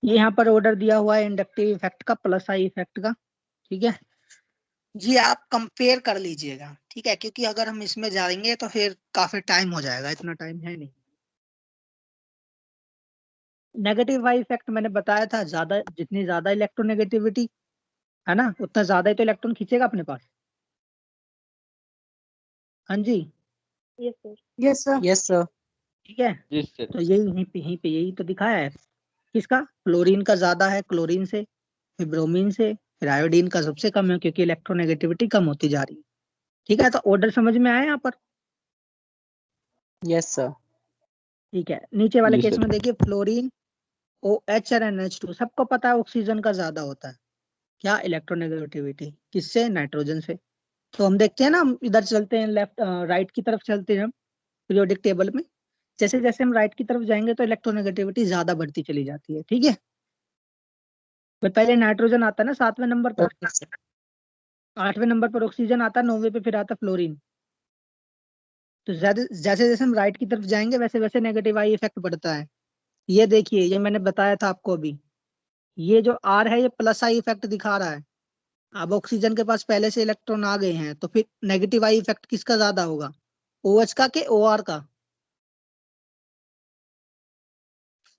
ये यहाँ पर ऑर्डर दिया हुआ है इंडक्टिव इफेक्ट का प्लस आई इफेक्ट का। ठीक है जी, आप कंपेयर कर लीजिएगा। ठीक है, क्योंकि अगर हम इसमें जाएंगे तो फिर काफी टाइम हो जाएगा, इतना टाइम है नहीं। नेगेटिव आई इफेक्ट मैंने बताया था, ज्यादा जितनी ज्यादा इलेक्ट्रोनेगेटिविटी है ना उतना ज्यादा ही तो इलेक्ट्रॉन खींचेगा अपने पास। हाँ जी, Yes, sir. Yes, sir. Yes sir. ठीक है, जी सर। तो यही पे यही तो दिखाया है। किसका, क्लोरीन का ज्यादा है, क्लोरीन से, फिर ब्रोमीन से, फिर आयोडीन का सबसे कम है क्योंकि इलेक्ट्रोनेगेटिविटी कम होती जा रही है। ठीक है, तो ऑर्डर समझ में आया यहाँ पर? Yes sir. ठीक है, नीचे वाले जी केस सर। में देखिए फ्लोरीन, ओ एच और NH2 सबको पता है ऑक्सीजन का ज्यादा होता है क्या इलेक्ट्रोनेगेटिविटी, किससे, नाइट्रोजन से। तो हम देखते हैं ना, हम इधर चलते हैं लेफ्ट राइट की तरफ चलते हैं हम पीरियोडिक टेबल में। जैसे जैसे हम राइट की तरफ जाएंगे तो इलेक्ट्रोनेगेटिविटी ज्यादा बढ़ती चली जाती है। ठीक है, तो पहले नाइट्रोजन आता है ना 7वें नंबर पर, ओके सर। 8वें नंबर पर ऑक्सीजन आता है, 9वें पे फिर आता है फ्लोरीन। तो जैसे जैसे हम राइट की तरफ जाएंगे वैसे वैसे नेगेटिव आई इफेक्ट बढ़ता है। ये देखिए, ये मैंने बताया था आपको अभी, ये जो आर है ये प्लस आई इफेक्ट दिखा रहा है। अब ऑक्सीजन के पास पहले से इलेक्ट्रॉन आ गए हैं तो फिर नेगेटिव आई इफेक्ट किसका ज्यादा होगा, ओ एच का के ओ आर का?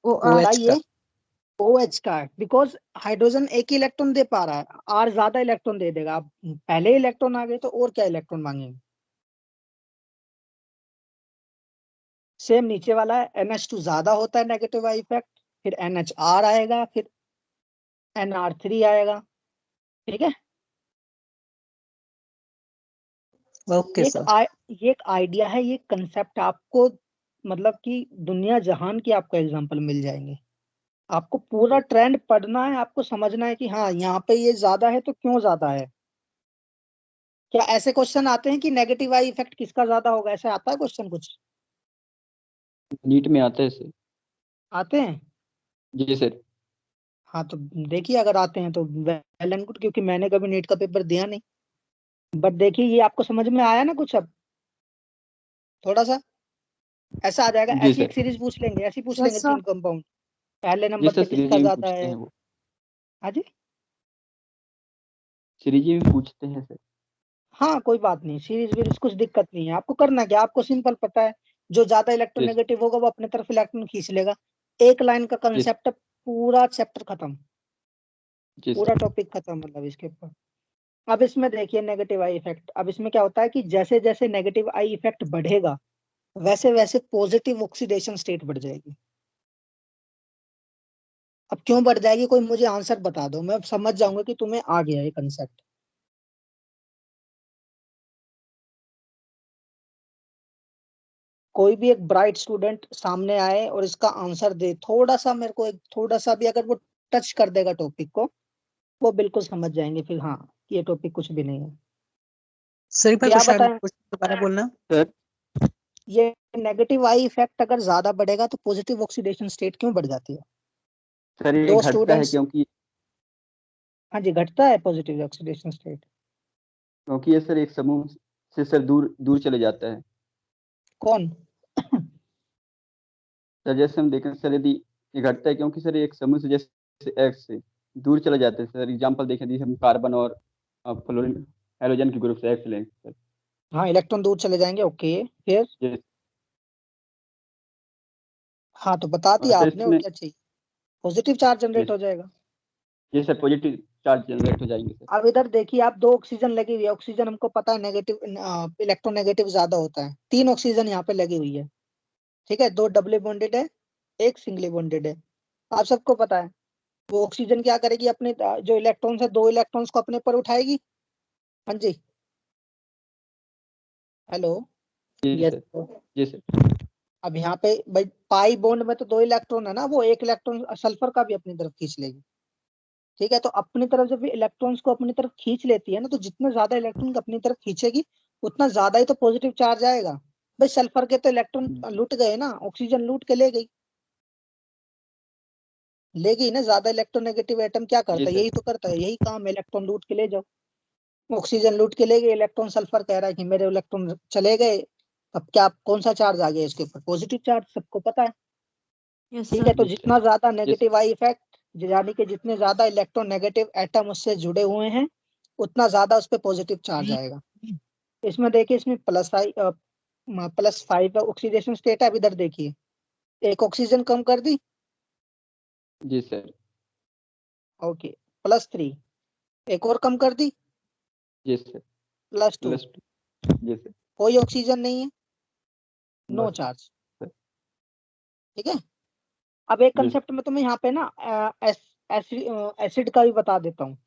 O ओ R. एच का। बताइए। ओ एच का, बिकॉज हाइड्रोजन एक ही इलेक्ट्रॉन दे पा रहा है, आर ज्यादा इलेक्ट्रॉन दे देगा। अब पहले इलेक्ट्रॉन आ गए तो और क्या इलेक्ट्रॉन मांगेंगे। सेम नीचे वाला है, NH2 ज्यादा होता है नेगेटिव आई इफेक्ट, फिर NHR आएगा, फिर NR3 आएगा। ठीक है, ओके ये एक सर। ये एक आइडिया है, ये कंसेप्ट आपको मतलब कि दुनिया जहान की आपको एग्जांपल मिल जाएंगे। आपको पूरा ट्रेंड पढ़ना है, आपको समझना है कि हाँ यहाँ पे ये ज्यादा है तो क्यों ज्यादा है। क्या ऐसे क्वेश्चन आते हैं कि नेगेटिव आई इफेक्ट किसका ज्यादा होगा, ऐसे आता है क्वेश्चन कुछ? नीट में आता है सर। आते हैं? जी सर। हाँ तो देखिए, अगर आते हैं तो वेल एंड गुड, क्योंकि मैंने कभी नीट का पेपर दिया नहीं। बट देखिए ये आपको समझ में आया ना कुछ अब, थोड़ा सा ऐसा आ जाएगा। जी ऐसी एक सर। सीरीज पूछ लेंगे, ऐसी पूछ Yes, लेंगे sir. 3 कंपाउंड, पहले जी नंबर सर, पे किसका सीरीज में ज्यादा पूछते है। हैं वो। हाँ जी, सीरीज में पूछते हैं सर। हाँ कोई बात नहीं, सीरीज वीरीज कुछ दिक्कत नहीं है। आपको करना क्या, आपको सिंपल पता है, जो ज्यादा जी सर। इलेक्ट्रोनेगेटिव होगा वो अपने तरफ इलेक्ट्रॉन खींच लेगा। एक लाइन का जी सर। कंसेप्ट, पूरा चैप्टर खत्म, जी पूरा सर। टॉपिक खत्म मतलब इसके ऊपर। अब इसमें देखिए नेगेटिव आई इफेक्ट, अब इसमें क्या होता है कि जैसे जैसे नेगेटिव आई इफेक्ट बढ़ेगा वैसे वैसे पॉजिटिव ऑक्सीडेशन स्टेट बढ़ जाएगी। अब क्यों बढ़ जाएगी, कोई मुझे आंसर बता दो, मैं अब समझ जाऊंगा कि तुम्हें आ गया ये कंसेप्ट। कोई भी एक ब्राइट स्टूडेंट सामने आए और इसका आंसर दे, थोड़ा सा मेरे को एक थोड़ा सा भी अगर वो टच कर देगा टॉपिक को, वो बिल्कुल समझ जाएंगे फिर हाँ कि ये टॉपिक कुछ भी नहीं है। सर एक बार क्या क्वेश्चन बताएं? दोबारा बोलना। सर ये नेगेटिव आई इफेक्ट अगर ज्यादा बढ़ेगा तो पॉजिटिव ऑक्सीडेशन स्टेट क्यों बढ़ जाती है? सर ये दो घटता है स्टूडेंट्स, क्योंकि हाँ जी, घटता है पॉजिटिव ऑक्सीडेशन स्टेट। ये सर एक समूह से सर दूर दूर चले जाता है। कौन? सर जैसे हम देखें सर, यदि ये घटता है क्योंकि सर एक समूह से जैसे एक्स से दूर चले जाते हैं सर। एग्जाम्पल देखें यदि हम कार्बन और फ्लोरीन हेलोजन के ग्रुप से एक्स लें सर, हाँ, इलेक्ट्रॉन दूर चले जाएंगे, ओके, फिर? ये हाँ तो बता दिया सर आपने, और इसमें क्या चाहिए? पॉजिटिव चार्ज जनरेट ये हो जाएगा। ये सर पॉजिटिव चार्ज जनरेट हो जाएंगे सर। अब इधर देखिए, आप दो ऑक्सीजन लगी हुई है, ऑक्सीजन हमको पता है नेगेटिव, इलेक्ट्रोनेगेटिव ज्यादा होता है। तीन ऑक्सीजन यहाँ पे लगी हुई है, ठीक है, दो डबल बॉन्डेड है, एक सिंगली बॉन्डेड है। आप सबको पता है वो ऑक्सीजन क्या करेगी, अपने जो इलेक्ट्रॉन्स है, दो इलेक्ट्रॉन्स को अपने पर उठाएगी। हाँ जी, हेलो, जी यस सर, जी सर, अब यहाँ पे भाई पाई बॉन्ड में तो दो इलेक्ट्रॉन है ना, वो एक इलेक्ट्रॉन सल्फर का भी अपनी तरफ खींच लेगी, ठीक है। तो अपनी तरफ जब इलेक्ट्रॉन्स को अपनी तरफ खींच लेती है ना, तो जितना ज्यादा इलेक्ट्रॉन अपनी तरफ खींचेगी उतना ज्यादा ही तो पॉजिटिव चार्ज आएगा। भाई सल्फर के तो इलेक्ट्रॉन लूट गए ना, ऑक्सीजन लूट के ले गई, ले गई ना। ज्यादा इलेक्ट्रोनेगेटिव एटम क्या जी करता है? सर, यही तो करता है, यही काम है, इलेक्ट्रॉन लूट के ले जाओ। ऑक्सीजन लूट के ले गए, इलेक्ट्रॉन सल्फर कह रहा है कि मेरे इलेक्ट्रॉन चले गए। अब क्या कौन सा चार्ज आ गया इसके ऊपर? पॉजिटिव चार्ज, सबको पता है, यस ठीक सर। है। तो जी सर, जितना ज्यादा जी सर, नेगेटिव आई इफेक्ट, यानी कि जितने ज्यादा इलेक्ट्रोनेगेटिव एटम उससे जुड़े हुए हैं, उतना ज्यादा उस पर पॉजिटिव चार्ज आएगा। इसमें देखिए, इसमें +5 ऑक्सीडेशन स्टेट है। अब इधर देखिए, एक ऑक्सीजन कम कर दी, जी सर, ओके, +3, एक और कम कर दी, जी सर, +2, +2, जी सर, कोई ऑक्सीजन नहीं है, नो बस चार्ज, सर, ठीक है। अब एक जी सर, कंसेप्ट में तुम्हें यहाँ पे ना एसिड का भी बता देता हूँ।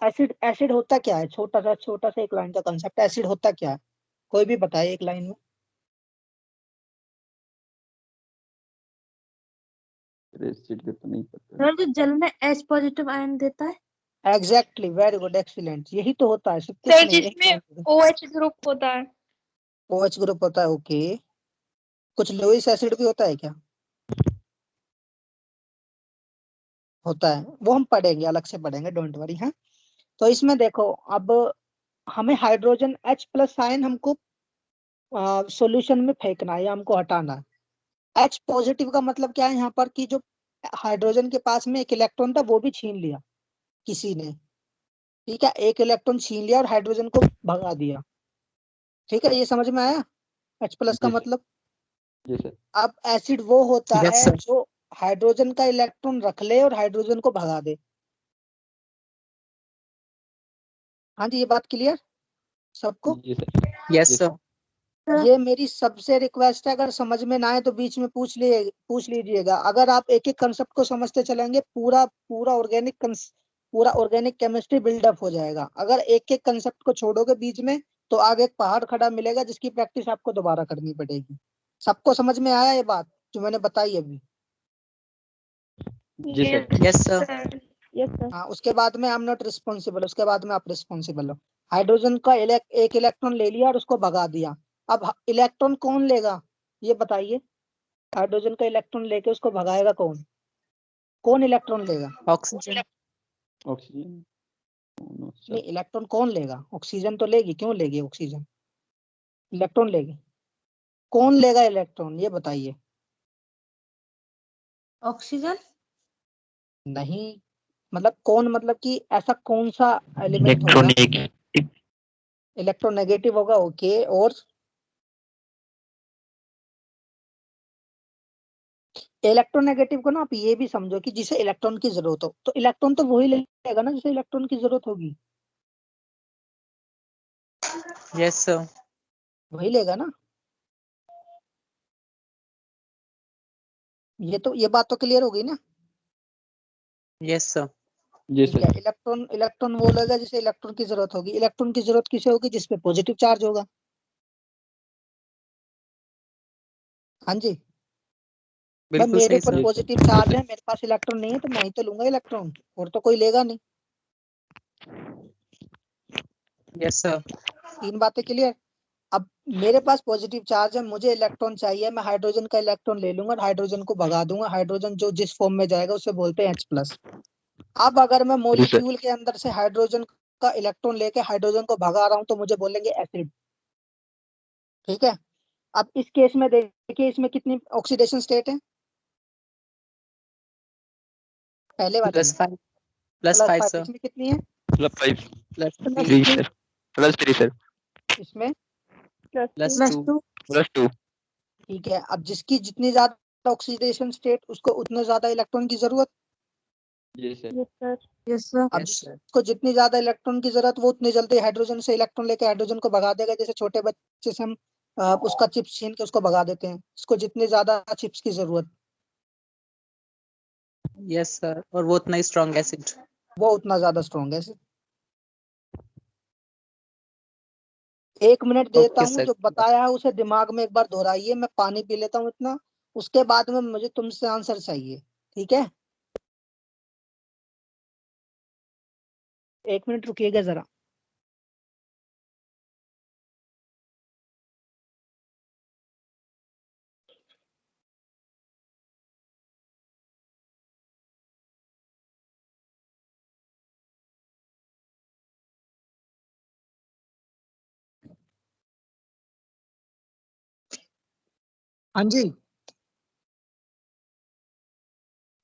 एसिड, एसिड होता क्या है? छोटा सा एक लाइन का कंसेप्ट, एसिड होता क्या है? कोई भी बताए एक लाइन में। एसिड का तो नहीं पता। सर जो जल में H पॉजिटिव आयन देता है। एग्जैक्टली, वेरी गुड, एक्सीलेंट, यही तो होता है, सब कुछ सर नहीं, यही जिसमें तो OH ग्रुप होता है। OH ग्रुप होता है, ओके। कुछ लुईस एसिड भी होता है क्या? होता है, वो हम पढ़ेंगे, अलग से पढ़ेंगे, डोंट वरी। हाँ, तो इसमें देखो, अब हमें हाइड्रोजन H+ आयन हमको सॉल्यूशन में फेंकना है या हमको हटाना है। H पॉजिटिव का मतलब क्या है यहाँ पर, कि जो हाइड्रोजन के पास में एक इलेक्ट्रॉन था वो भी छीन लिया किसी ने, ठीक है, एक इलेक्ट्रॉन छीन लिया और हाइड्रोजन को भगा दिया, ठीक है, ये समझ में आया H+ का जी सर, मतलब। जी सर, अब एसिड वो होता यस है सर। जो हाइड्रोजन का इलेक्ट्रॉन रख ले और हाइड्रोजन को भगा दे। हाँ जी, ये बात क्लियर सबको? जी सर, यस जी सर। सर, ये मेरी सबसे रिक्वेस्ट है, अगर समझ में ना आए तो बीच में पूछ लीजिएगा। अगर आप एक एक कंसेप्ट को समझते चलेंगे, पूरा पूरा ऑर्गेनिक केमिस्ट्री बिल्डअप हो जाएगा। अगर एक एक कंसेप्ट को छोड़ोगे बीच में, तो आगे एक पहाड़ खड़ा मिलेगा जिसकी प्रैक्टिस आपको दोबारा करनी पड़ेगी। सबको समझ में आया ये बात जो मैंने बताई अभी? जी sir, yes sir. Sir yes sir. हाँ, उसके बाद में आई एम नॉट रिस्पॉन्सिबल, उसके बाद में आप रिस्पॉन्सिबल हो। हाइड्रोजन का एक इलेक्ट्रॉन ले लिया और उसको भगा दिया। अब इलेक्ट्रॉन कौन लेगा, ये बताइए? हाइड्रोजन का इलेक्ट्रॉन लेके उसको भगाएगा कौन? कौन इलेक्ट्रॉन लेगा? ऑक्सीजन। ऑक्सीजन, नहीं, इलेक्ट्रॉन कौन लेगा? ऑक्सीजन तो लेगी, क्यों लेगी ऑक्सीजन? इलेक्ट्रॉन लेगी, कौन लेगा इलेक्ट्रॉन, ये बताइए? ऑक्सीजन। नहीं, मतलब कौन, मतलब कि ऐसा कौन सा एलिमेंट होगा? इलेक्ट्रोनेगेटिव। इलेक्ट्रोनेगेटिव होगा, ओके, और इलेक्ट्रोनेगेटिव को ना आप ये भी समझो कि जिसे इलेक्ट्रॉन की जरूरत हो, तो इलेक्ट्रॉन तो वही लेगा ना जिसे इलेक्ट्रॉन की जरूरत होगी, यस सर। वही लेगा ना। ये बात तो क्लियर हो गई ना? Yes sir. जी ठीक सर, है, इलेक्ट्रॉन इलेक्ट्रॉन वो लेगा जिसे इलेक्ट्रॉन की जरूरत होगी। इलेक्ट्रॉन की जरूरत किसे होगी? जिसपे पॉजिटिव चार्ज होगा। हाँ जी, भाई बिल्कुल मेरे सही पर सर। पॉजिटिव चार्ज है, मेरे पास इलेक्ट्रॉन नहीं है, तो मैं ही तो लूंगा इलेक्ट्रॉन, और तो कोई लेगा नहीं। Yes sir. 3 बातें क्लियर। अब मेरे पास पॉजिटिव चार्ज है, मुझे इलेक्ट्रॉन चाहिए, मैं हाइड्रोजन का इलेक्ट्रॉन ले लूंगा और हाइड्रोजन को भगा दूंगा। हाइड्रोजन जो जिस फॉर्म में जाएगा उसे बोलते हैं H+। अब अगर मैं मॉलिक्यूल के अंदर से हाइड्रोजन का इलेक्ट्रॉन लेके हाइड्रोजन को भगा रहा हूं तो मुझे बोलेंगे एसिड। ठीक है, अब इस केस में देखिए इसमें कितनी ऑक्सीडेशन स्टेट है, पहले वाले में +5 +5 +5, सर। इसमें कितनी है +5 3 +3 सर। +3 सर इसमें। +2 +2 ठीक है, अब जिसकी जितनी ज्यादा ऑक्सीडेशन स्टेट उसको उतने ज्यादा इलेक्ट्रॉन की जरूरत। जी sir yes sir. Yes sir. अब यस सर। जिसको जितनी ज्यादा इलेक्ट्रॉन की जरूरत वो उतनी जल्दी हाइड्रोजन से इलेक्ट्रॉन लेके हाइड्रोजन को भगा देगा। जैसे छोटे बच्चे से हम उसका चिप्स छीन के उसको भगा देते हैं, इसको जितनी ज्यादा चिप्स की जरूरत यस सर, और वो उतना ही स्ट्रॉन्ग एसिड। वो उतना ज्यादा स्ट्रॉन्ग है। 1 मिनट देता ओके हूँ, सर। जो बताया है उसे दिमाग में एक बार दोहराइए, मैं पानी पी लेता हूँ इतना, उसके बाद में मुझे तुमसे आंसर चाहिए। ठीक है, 1 मिनट रुकिएगा जरा। हाँ जी,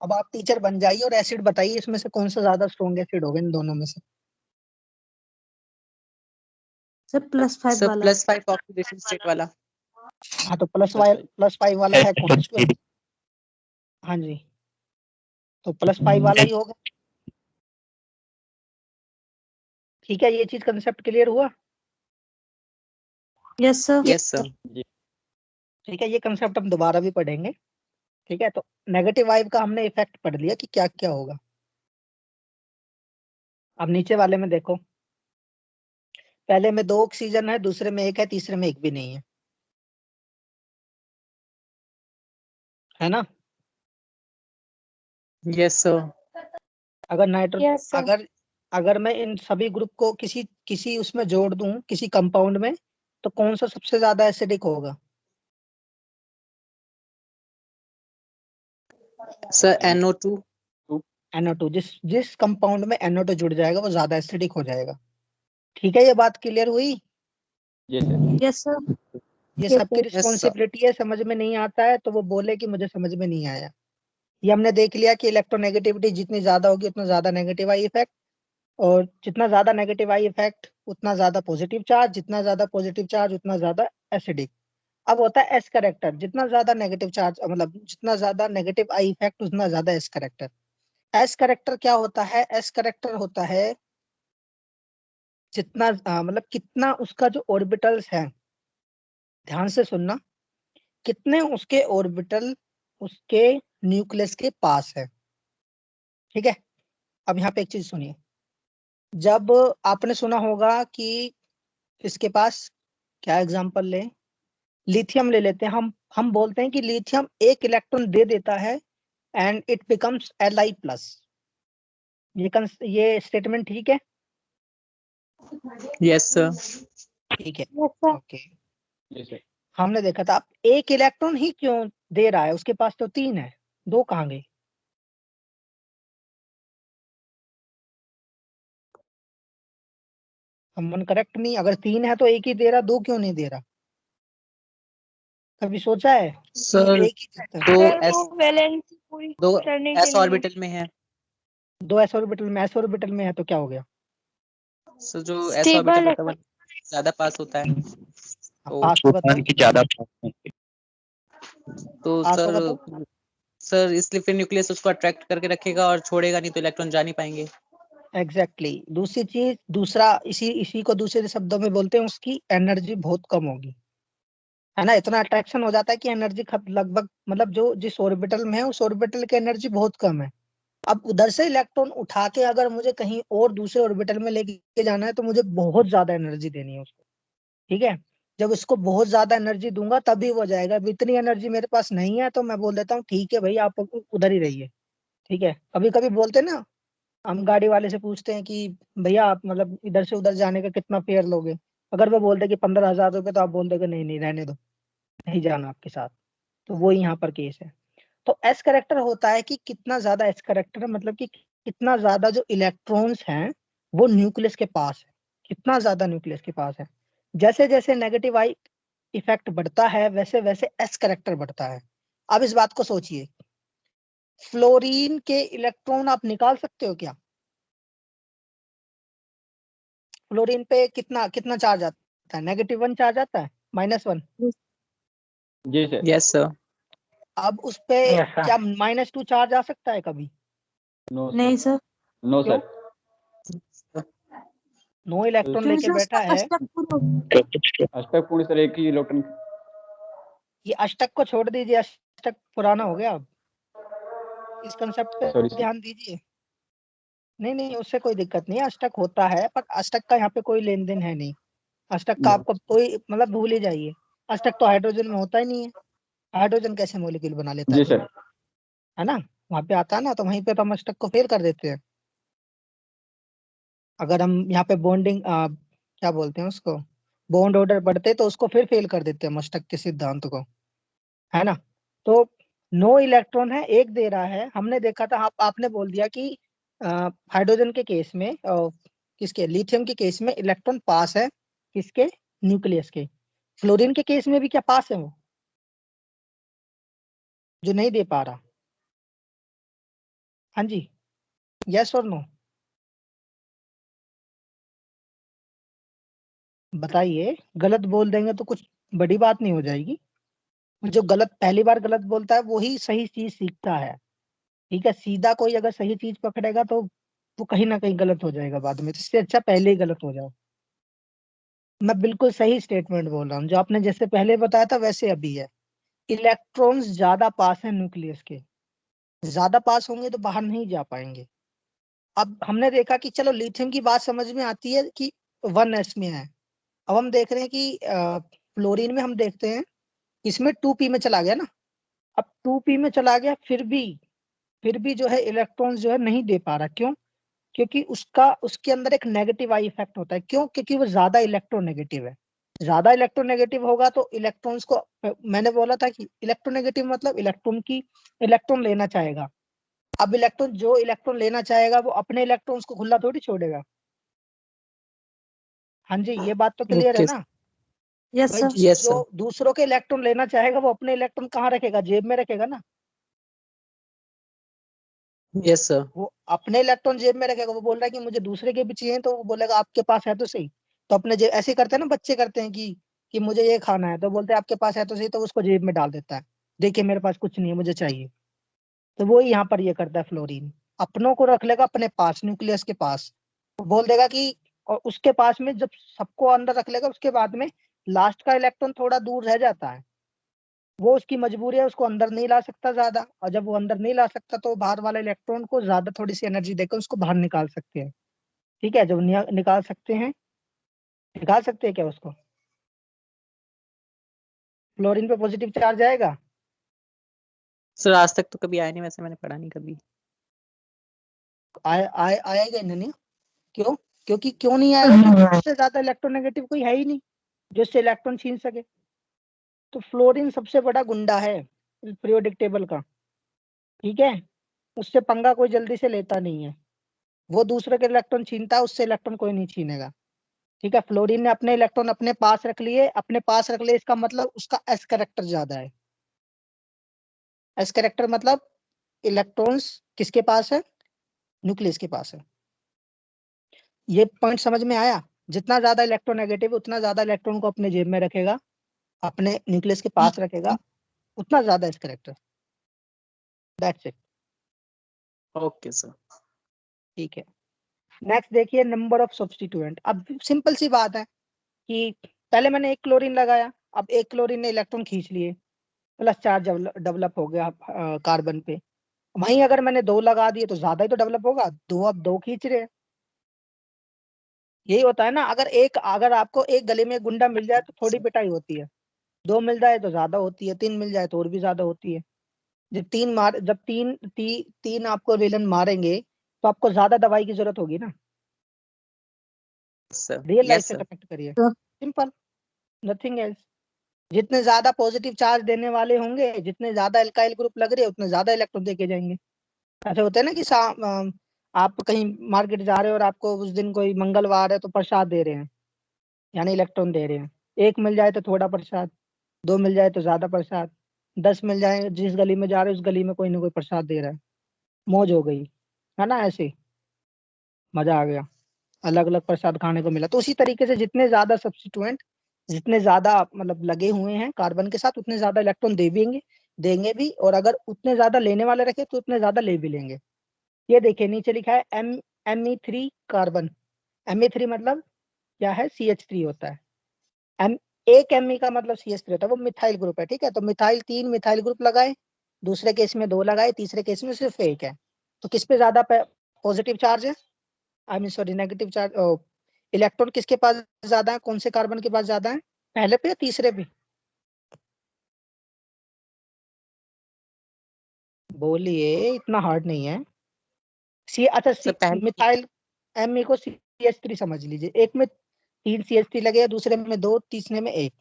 अब आप टीचर बन जाइए और एसिड बताइए इसमें से कौन सा ज्यादा स्ट्रॉन्ग एसिड होगा इन दोनों में से। सर +5 सर वाला। +5 ऑक्सीडेशन स्टेट वाला। हाँ तो +5 +5 वाला है कौन सा? हाँ जी, तो +5 वाला ही होगा। ठीक है, ये चीज कंसेप्ट क्लियर हुआ। Yes sir. Yes sir. ठीक है, ये कंसेप्ट हम दोबारा भी पढ़ेंगे। ठीक है, तो नेगेटिव वाइब का हमने इफेक्ट पढ़ लिया कि क्या क्या होगा। अब नीचे वाले में देखो, पहले में 2 ऑक्सीजन है, दूसरे में 1 है, तीसरे में 1 भी नहीं है ना। Yes sir. अगर नाइट्रो यस सर। अगर अगर मैं इन सभी ग्रुप को किसी किसी उसमें जोड़ दूं, किसी कंपाउंड में, तो कौन सा सबसे ज्यादा एसिडिक होगा? Sir NO2। NO2। जिस जिस कंपाउंड में NO2 जुड़ जाएगा वो ज्यादा एसिडिक हो जाएगा। ठीक है, ये बात क्लियर हुई। जी सर यस सर। ये Yes, सबकी sir. Yes sir. रिस्पॉन्सिबिलिटी है, समझ में नहीं आता है तो वो बोले कि मुझे समझ में नहीं आया। ये हमने देख लिया कि इलेक्ट्रोनेगेटिविटी जितनी ज्यादा होगी उतना ज्यादा नेगेटिव आई इफेक्ट, और जितना ज्यादा नेगेटिव आई इफेक्ट उतना ज्यादा पॉजिटिव चार्ज, जितना ज्यादा पॉजिटिव चार्ज उतना ज्यादा एसिडिक। अब होता है एस करेक्टर, जितना ज्यादा नेगेटिव चार्ज मतलब जितना ज्यादा नेगेटिव आई इफेक्ट उतना ज्यादा एस करेक्टर। एस करेक्टर क्या होता है? एस करेक्टर होता है जितना मतलब कितना उसका जो ऑर्बिटल्स है, ध्यान से सुनना, कितने उसके ऑर्बिटल उसके न्यूक्लियस के पास है। ठीक है, अब यहाँ पे एक चीज सुनिए। जब आपने सुना होगा कि इसके पास, क्या एग्जांपल ले, लिथियम ले लेते हैं हम बोलते हैं कि लिथियम 1 इलेक्ट्रॉन दे देता है एंड इट बिकम्स Li+। ये स्टेटमेंट ठीक है? Yes sir. ठीक है, Yes, sir. ओके। जी सर हमने देखा था, अब 1 इलेक्ट्रॉन ही क्यों दे रहा है? उसके पास तो 3 है, 2 कहाँ गए? हमन करेक्ट नहीं, अगर 3 है तो 1 ही दे रहा, 2 क्यों नहीं दे रहा? कभी सोचा है कि सर 1 ही देता है? दो सर एस वो वैलेंसी पूरी दो करने के एस लिए। ऑर्बिटल में है। 2 s ऑर्बिटल में है तो क्या हो गया? सर जो एस स्टेबल ऑर्बिटल है होता है वो ज्यादा पास होता है। तो पास होगा प्रोटॉन की ज्यादा पास होगा तो सर इसलिए फिर न्यूक्लियस उसको अट्रैक्ट करके रखेगा और छोड़ेगा नहीं, तो इलेक्ट्रॉन जा नहीं पाएंगे। एग्जैक्टली दूसरी चीज, दूसरा इसी इसी को दूसरे शब्दों में बोलते हैं, उसकी एनर्जी बहुत कम होगी, है ना। इतना अट्रैक्शन हो जाता है कि एनर्जी लगभग मतलब जो जिस ऑर्बिटल में है उस ऑर्बिटल की एनर्जी बहुत कम है। अब उधर से इलेक्ट्रॉन उठा के अगर मुझे कहीं और दूसरे ऑर्बिटल में लेके जाना है तो मुझे बहुत ज्यादा एनर्जी देनी है उसको। ठीक है, जब इसको बहुत ज्यादा एनर्जी दूंगा तभी वो जाएगा। अब इतनी एनर्जी मेरे पास नहीं है तो मैं बोल देता हूँ ठीक है भाई आप उधर ही रहिए। ठीक है, कभी कभी बोलते हैं ना, हम गाड़ी वाले से पूछते हैं कि भैया आप मतलब इधर से उधर जाने का कितना फेयर लोगे, अगर वो बोल दे कि 15,000 रुपये तो आप बोल दोगे नहीं नहीं रहने दो, नहीं जाना आपके साथ। तो वो यहाँ पर केस है। तो एस करेक्टर होता है कि कितना ज्यादा एस करेक्टर, मतलब कि कितना ज्यादा जो इलेक्ट्रॉन्स हैं वो न्यूक्लियस के पास है, कितना ज्यादा न्यूक्लियस के पास है। जैसे जैसे नेगेटिव आई इफेक्ट बढ़ता है वैसे वैसे एस करेक्टर बढ़ता है। अब इस बात को सोचिए, फ्लोरीन के इलेक्ट्रॉन आप निकाल सकते हो क्या? फ्लोरीन पे कितना कितना चार्ज आता है? -1 चार्ज आता है, -1। जी सर। Yes sir. अब उस पे Yes, sir. क्या -2 चार्ज आ सकता है कभी? नो नहीं सर। सर, नो क्यों? सर। नो इलेक्ट्रॉन क्योंकि लेके सर बैठा उसका है। अष्टक पूरा हो गया। तो कुछ अष्टक पूर्ण सर एक ही इलेक्ट्रॉन। ये अष्टक को छोड़ दीजिए, अष्टक पुराना हो गया। अब इस कंसेप्ट पे सॉरी सर। ध्यान दीजिए। नहीं नहीं, उससे कोई दिक्कत नहीं है, अष्टक होता है पर अष्टक का यहाँ पे कोई लेन देन है नहीं। अष्टक का आपको कोई मतलब भूल ही जाइए। अष्टक तो हाइड्रोजन में होता ही नहीं है। हाइड्रोजन कैसे मॉलिक्यूल बना लेता है जी कोई, सर। है ना? वहां पे आता है ना, तो वहीं पे तो हम अष्टक को फेल कर देते हैं। अगर हम यहाँ पे बॉन्डिंग क्या बोलते हैं उसको, बॉन्ड ऑर्डर पढ़ते तो उसको फिर फेल कर देते हैं मस्टक के सिद्धांत को, है ना? तो नो इलेक्ट्रॉन है, एक दे रहा है। हमने देखा था, आपने बोल दिया कि हाइड्रोजन के केस में किसके, लिथियम के केस में इलेक्ट्रॉन पास है, किसके, न्यूक्लियस के। फ्लोरीन के केस में भी क्या पास है वो, जो नहीं दे पा रहा? हाँ जी, यस और नो बताइए। गलत बोल देंगे तो कुछ बड़ी बात नहीं हो जाएगी। जो गलत पहली बार गलत बोलता है वही सही चीज सीखता है। ठीक है, सीधा कोई अगर सही चीज पकड़ेगा तो वो कहीं ना कहीं गलत हो जाएगा बाद में, तो इससे अच्छा पहले ही गलत हो जाओ। मैं बिल्कुल सही स्टेटमेंट बोल रहा हूँ, जो आपने जैसे पहले बताया था वैसे अभी है। इलेक्ट्रॉन्स ज्यादा पास है न्यूक्लियस के, ज्यादा पास होंगे तो बाहर नहीं जा पाएंगे। अब हमने देखा कि चलो लिथियम की बात समझ में आती है कि 1s में है। अब हम देख रहे हैं कि फ्लोरीन में हम देखते हैं इसमें 2p में चला गया ना। अब 2p में चला गया, फिर भी जो है इलेक्ट्रॉन्स जो है नहीं दे पा रहा। क्यों? क्योंकि उसके अंदर एक नेगेटिव आई इफेक्ट होता है। क्यों? क्योंकि वो ज्यादा इलेक्ट्रोनेगेटिव है। ज्यादा इलेक्ट्रोनेगेटिव होगा तो इलेक्ट्रॉन्स को, मैंने बोला था कि इलेक्ट्रोनेगेटिव मतलब इलेक्ट्रॉन लेना चाहेगा। अब जो इलेक्ट्रॉन लेना चाहेगा वो अपने इलेक्ट्रॉन्स को खुला थोड़ी छोड़ेगा। हाँ जी, ये बात तो क्लियर है ओके। ना? यस भाई सर। यस जो सर। दूसरों के इलेक्ट्रॉन लेना चाहेगा वो अपने इलेक्ट्रॉन कहाँ रखेगा? जेब में रखेगा ना। Yes sir. वो अपने इलेक्ट्रॉन जेब में रखेगा। वो बोल रहा है कि मुझे दूसरे के भी चाहिए, तो वो बोलेगा आपके पास है तो सही। तो अपने जेब ऐसे करते हैं ना, बच्चे करते हैं कि मुझे ये खाना है, तो बोलते हैं आपके पास है तो सही, तो उसको जेब में डाल देता है। देखिए मेरे पास कुछ नहीं है, मुझे चाहिए। तो वो यहाँ पर ये करता है फ्लोरीन, अपनों को रख लेगा अपने पास, न्यूक्लियस के पास। वो बोल देगा कि, और उसके पास में जब सबको अंदर रख लेगा उसके बाद में लास्ट का इलेक्ट्रॉन थोड़ा दूर रह जाता है। वो उसकी मजबूरी है, उसको अंदर नहीं ला सकता ज्यादा, और जब वो अंदर नहीं ला सकता तो बाहर वाले इलेक्ट्रॉन को ज्यादा थोड़ी सी एनर्जी देकर उसको बाहर निकाल सकते हैं। ठीक है, जब निकाल सकते हैं, निकाल सकते हैं क्या उसको? फ्लोरीन पे पॉजिटिव चार्ज आएगा? सर आज तक तो कभी आया नहीं, वैसे मैंने पढ़ा नहीं कभी। आएगा नहीं? क्यों? क्योंकि क्यों नहीं आएगा? क्योंकि उससे ज्यादा इलेक्ट्रोनेगेटिव कोई है ही नहीं जो इससे इलेक्ट्रॉन छीन सके। तो फ्लोरीन सबसे बड़ा गुंडा है पीरियोडिक टेबल का। ठीक है, उससे पंगा कोई जल्दी से लेता नहीं है। वो दूसरे के इलेक्ट्रॉन छीनता है, उससे इलेक्ट्रॉन कोई नहीं छीनेगा। ठीक है, फ्लोरीन ने अपने इलेक्ट्रॉन अपने पास रख लिए, अपने पास रख लिए, इसका मतलब उसका एस कैरेक्टर ज्यादा है। एस कैरेक्टर मतलब इलेक्ट्रॉन्स किसके पास है? न्यूक्लियस के पास है। ये पॉइंट समझ में आया? जितना ज्यादा इलेक्ट्रोनेगेटिव उतना ज्यादा इलेक्ट्रॉन को अपने जेब में रखेगा, अपने न्यूक्लियस के पास रखेगा, उतना ज्यादा S character. That's it. Okay sir. ठीक है, नेक्स्ट देखिए, नंबर ऑफ सब्स्टिट्यूएंट। अब सिंपल सी बात है कि पहले मैंने एक क्लोरीन लगाया, अब एक क्लोरीन ने इलेक्ट्रॉन खींच लिए, प्लस चार्ज डेवलप हो गया कार्बन पे। वहीं अगर मैंने 2 लगा दिए तो ज्यादा ही तो डेवलप होगा, 2 अब 2 खींच रहे हैं। यही होता है ना, अगर आपको एक गली में गुंडा मिल जाए तो थोड़ी पिटाई होती है, 2 मिल जाए तो ज्यादा होती है, 3 मिल जाए तो और भी ज्यादा होती है। जब तीन आपको विलन मारेंगे तो आपको ज्यादा दवाई की जरूरत होगी ना। सर रियल लाइफ यस से सर कनेक्ट करिए, सर। Simple, nothing else. जितने ज्यादा पॉजिटिव चार्ज देने वाले होंगे, जितने ज्यादा एल्काइल ग्रुप लग रहे हैं, उतने ज्यादा इलेक्ट्रॉन देके जाएंगे। ऐसे होते हैं ना कि आप कहीं मार्केट जा रहे हो और आपको उस दिन कोई मंगलवार है तो प्रसाद दे रहे हैं, यानी इलेक्ट्रॉन दे रहे हैं। एक मिल जाए तो थोड़ा प्रसाद, 2 मिल जाए तो ज्यादा प्रसाद, 10 मिल जाए, जिस गली में जा रहे हो उस गली में कोई ना कोई प्रसाद दे रहा है, मौज हो गई, है ना। ऐसे मजा आ गया, अलग अलग प्रसाद खाने को मिला। तो उसी तरीके से जितने ज्यादा सब्स्टिट्यूएंट, जितने ज्यादा मतलब लगे हुए हैं कार्बन के साथ, उतने ज्यादा इलेक्ट्रॉन देंगे भी, और अगर उतने ज्यादा लेने वाले रखे तो उतने ज्यादा ले भी लेंगे। ये देखिए नीचे लिखा है Me3 कार्बन। Me3 मतलब क्या है, CH3 होता है। एम एक Me का मतलब CH3 होता है, वो मिथाइल ग्रुप है, ठीक है। तो मिथाइल 3 मिथाइल ग्रुप लगाए, दूसरे केस में 2 लगाए, तीसरे केस में सिर्फ 1 है। तो किस पे ज्यादा पॉजिटिव चार्ज है, I mean sorry negative charge, electron किसके पास ज्यादा है, कौन से कार्बन के पास ज्यादा है, पहले पे या तीसरे पे? बोलिए, इतना हार्ड नहीं है। अच्छा सर पहले मिथाइल Me को CH3 समझ लीजिए, एक में 3 CH3 लगे, दूसरे में 2, तीसरे में 1।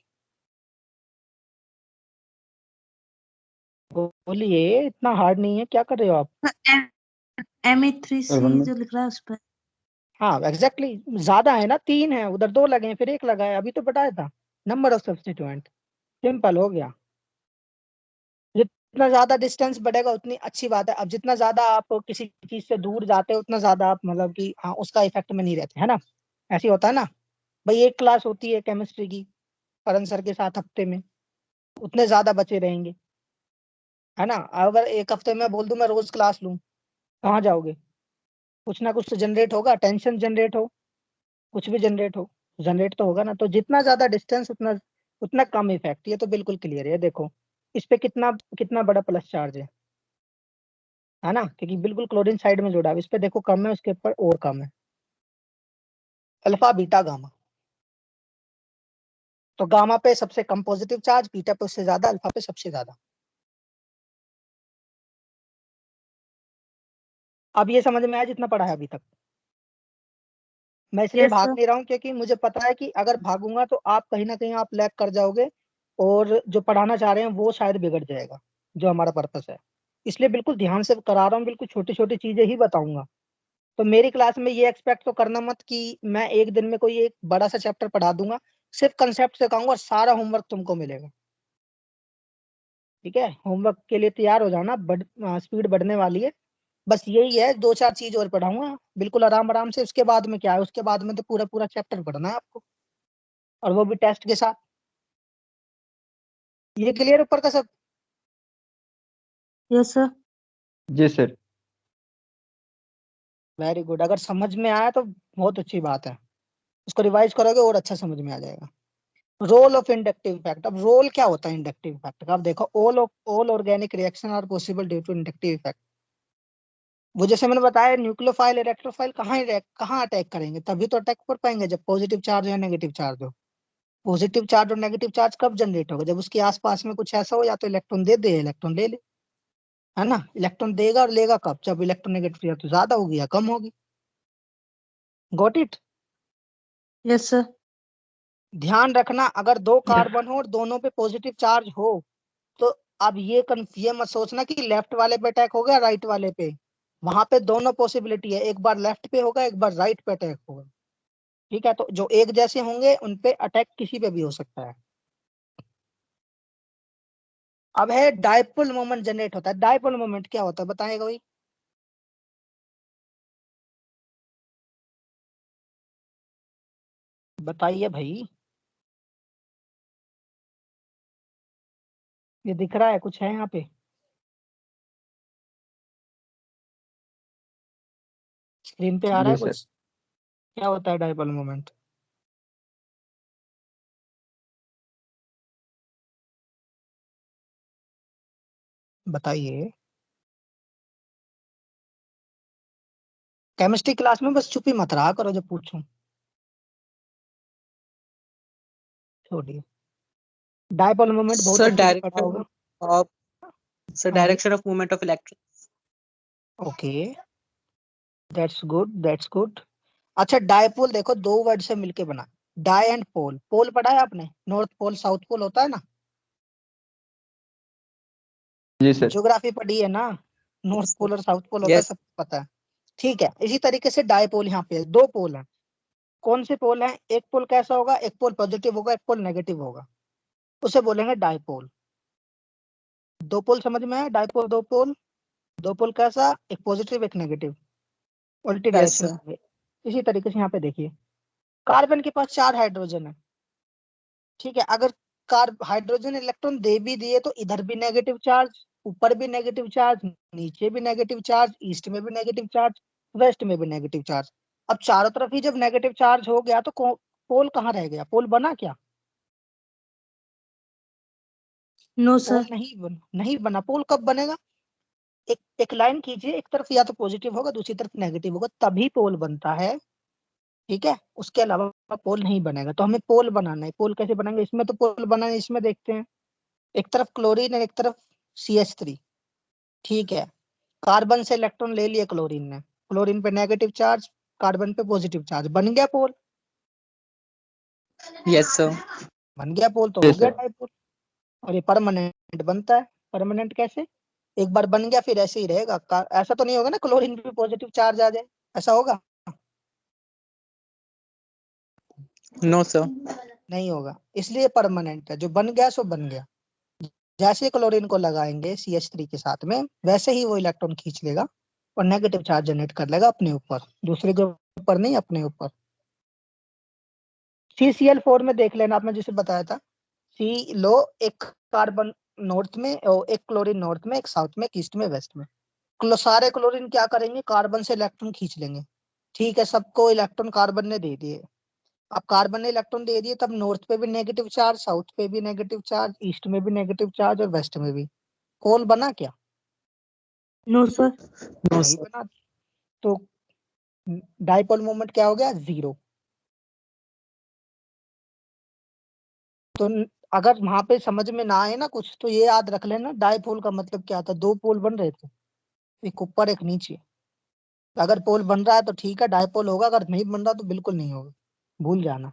बोलिए, इतना हार्ड नहीं है, क्या कर रहे हो आप? Me3C जो लिख रहा है उस पर। हाँ एग्जैक्टली ज्यादा है ना, 3 है, उधर 2 लगे हैं, फिर 1 लगा है, अभी तो बताया था। नंबर ऑफ सब्स्टिट्यूएंट, सिंपल हो गया। जितना ज्यादा डिस्टेंस बढ़ेगा उतनी अच्छी बात है। अब जितना ज्यादा आप किसी चीज से दूर जाते हो उतना ज्यादा आप मतलब कि हाँ उसका इफेक्ट में नहीं रहते, है ना। ऐसे ही होता है ना भाई, एक क्लास होती है केमिस्ट्री की करण सर के साथ हफ्ते में, उतने ज्यादा बचे रहेंगे, है ना। अगर एक हफ्ते में बोल दूं मैं रोज क्लास लूं, कहाँ जाओगे? कुछ ना कुछ तो जनरेट होगा, टेंशन जनरेट हो, कुछ भी जनरेट हो, जनरेट तो होगा ना। तो जितना ज्यादा डिस्टेंस उतना उतना कम इफेक्ट, ये तो बिल्कुल क्लियर है। देखो इस पे कितना कितना बड़ा प्लस चार्ज है ना, क्योंकि बिल्कुल क्लोरीन साइड में जुड़ा है। इस पे देखो कम है, उसके ऊपर और कम है, अल्फा बीटा गामा। तो गामा पे सबसे कम पॉजिटिव चार्ज, बीटा पे उससे ज्यादा, अल्फा पे सबसे ज्यादा। अब ये समझ में आया जितना पढ़ा है अभी तक? मैं इसलिए यस भाग सर। नहीं रहा हूँ क्योंकि मुझे पता है कि अगर भागूंगा तो आप कहीं ना कहीं आप लैग कर जाओगे, और जो पढ़ाना चाह रहे हैं वो शायद बिगड़ जाएगा, जो हमारा पर्पस है। इसलिए बिल्कुल ध्यान से करा रहा हूँ, बिल्कुल छोटी छोटी चीजें ही बताऊंगा। तो मेरी क्लास में ये एक्सपेक्ट तो करना मत कि मैं एक दिन में कोई एक बड़ा सा चैप्टर पढ़ा दूंगा। सिर्फ कंसेप्ट सिखाऊंगा और सारा होमवर्क तुमको मिलेगा, ठीक है। होमवर्क के लिए तैयार हो जाना, स्पीड बढ़ने वाली है। बस यही है, 2-4 चीज और पढ़ाऊंगा बिल्कुल आराम आराम से। उसके बाद में क्या है, उसके बाद में तो पूरा पूरा चैप्टर पढ़ना है आपको, और वो भी टेस्ट के साथ। ये क्लियर ऊपर का सब? Yes sir. जी सर। वेरी गुड, अगर समझ में आया तो बहुत अच्छी बात है। उसको रिवाइज करोगे और अच्छा समझ में आ जाएगा। Role of inductive effect. अब रोल क्या होता है इंडक्टिव इफेक्ट का? अब देखो, all organic reaction are possible due to inductive effect. वो जैसे मैंने बताया, न्यूक्लियोफाइल इलेक्ट्रोफाइल कहाँ अटैक करेंगे, तभी तो अटैक कर पाएंगे जब पॉजिटिव चार्ज या नेगेटिव चार्ज हो। पॉजिटिव चार्ज और नेगेटिव चार्ज कब जनरेट होगा, जब उसके आसपास में कुछ ऐसा हो, या तो इलेक्ट्रॉन दे दे, इलेक्ट्रॉन ले ले, है ना। इलेक्ट्रॉन देगा और लेगा कब, जब इलेक्ट्रोनेगेटिविटी या तो ज्यादा होगी या कम होगी। Got it? Yes sir. ध्यान रखना, अगर 2 कार्बन हो और दोनों पे पॉजिटिव चार्ज हो, तो अब ये मत सोचना कि लेफ्ट वाले पे अटैक हो गया राइट वाले पे। वहां पे दोनों पॉसिबिलिटी है, एक बार लेफ्ट पे होगा, एक बार राइट पे अटैक होगा, ठीक है। तो जो एक जैसे होंगे उन पे अटैक किसी पे भी हो सकता है। अब है डायपोल मोमेंट जनरेट होता है। डायपोल मोमेंट क्या होता है बताएगा भाई? बताइए भाई, ये दिख रहा है कुछ है यहाँ पे? स्क्रीन पे आ रहा जी है सर। कुछ? क्या होता है डायपोल मोमेंट? बताइए। केमिस्ट्री क्लास में बस चुप ही मत रहा करो जब पूछूं। छोड़िए। डायपोल मोमेंट बहुत सर अच्छे से पढ़ा होगा। सर हाँ जी। Direction of movement of electron. Okay, that's good, that's good. अच्छा, डायपोल देखो दो वर्ड से मिलके बना, डाई एंड पोल। पोल पढ़ा है आपने, नॉर्थ पोल साउथ पोल होता है ना, जी सर। ज्योग्राफी पढ़ी है ना, नॉर्थ Yes, पोल और साउथ पोल होता है, Yes. सब पता है। ठीक है, इसी तरीके से डायपोल यहाँ पे दो पोल हैं। कौन से पोल हैं? एक पोल कैसा होगा? एक पोल पॉजिटिव होगा, एक पोल नेगेटिव होगा, उसे बोलेंगे डायपोल। दो पोल समझ में है? डायपोल दो पोल। दो पोल कैसा? एक पॉजिटिव एक नेगेटिव, उल्टी Yes, डायरेक्शन sir. में। इसी तरीके से यहाँ पे देखिए, कार्बन के पास 4 हाइड्रोजन है। ठीक है, अगर हाइड्रोजन इलेक्ट्रॉन दे भी दिए तो इधर भी नेगेटिव चार्ज, ऊपर भी नेगेटिव चार्ज, नीचे भी नेगेटिव चार्ज, ईस्ट में भी नेगेटिव चार्ज, वेस्ट में भी नेगेटिव चार्ज। अब चारों तरफ ही जब नेगेटिव चार्ज हो गया तो पोल कहाँ रह गया? पोल बना क्या? नो पोल सर। नहीं बना। पोल कब बनेगा? एक लाइन खींचिए, एक तरफ या तो पॉजिटिव होगा, दूसरी तरफ नेगेटिव होगा, तभी पोल बनता है। ठीक है, उसके अलावा पोल नहीं बनेगा। तो हमें पोल बनाना है। पोल कैसे बनाएंगे? इसमें तो पोल बनाना है, इसमें देखते हैं। एक तरफ क्लोरीन है, एक तरफ CH3। ठीक है, कार्बन से इलेक्ट्रॉन ले लिया क्लोरीन ने, क्लोरीन पे नेगेटिव चार्ज, कार्बन पे पॉजिटिव चार्ज, बन गया पोल। Yes, sir. बन गया पोल तो जी हो गया सर। डायपोल। और ये परमानेंट बनता है। परमानेंट कैसे? एक बार बन गया फिर ऐसे ही रहेगा। ऐसा तो नहीं होगा ना क्लोरीन पे पॉजिटिव चार्ज आ जाए, ऐसा होगा? No, sir. नहीं होगा, इसलिए परमानेंट है। जो बन गया सो बन गया। जैसे क्लोरीन को लगाएंगे CH3 के साथ में, वैसे ही वो इलेक्ट्रॉन खींच लेगा और नेगेटिव चार्ज जनरेट कर लेगा अपने ऊपर, दूसरे के ऊपर नहीं, अपने ऊपर। CCl4 में देख लेना, आपने जिसे बताया था, सी लो, एक कार्बन नॉर्थ में और एक क्लोरीन नॉर्थ में, एक साउथ में, एक ईस्ट में, वेस्ट में। सारे क्लोरीन क्या करेंगे? कार्बन से इलेक्ट्रॉन खींच लेंगे। ठीक है, सबको इलेक्ट्रॉन कार्बन ने दे दिए। अब कार्बन ने इलेक्ट्रॉन दे दिए, तब नॉर्थ पे भी नेगेटिव चार्ज, साउथ पे भी नेगेटिव चार्ज, ईस्ट में भी नेगेटिव चार्ज और वेस्ट में भी। पोल बना क्या? No sir. No, नहीं sir. बना। तो डाइपोल मोमेंट क्या हो गया? 0। तो अगर वहां पे समझ में ना आए ना कुछ, तो ये याद रख लेना, डाइपोल का मतलब क्या था। दो पोल बन रहे थे, एक ऊपर एक नीचे। अगर पोल बन रहा है तो ठीक है, डाइपोल होगा। अगर नहीं बन रहा तो बिल्कुल नहीं होगा, भूल जाना।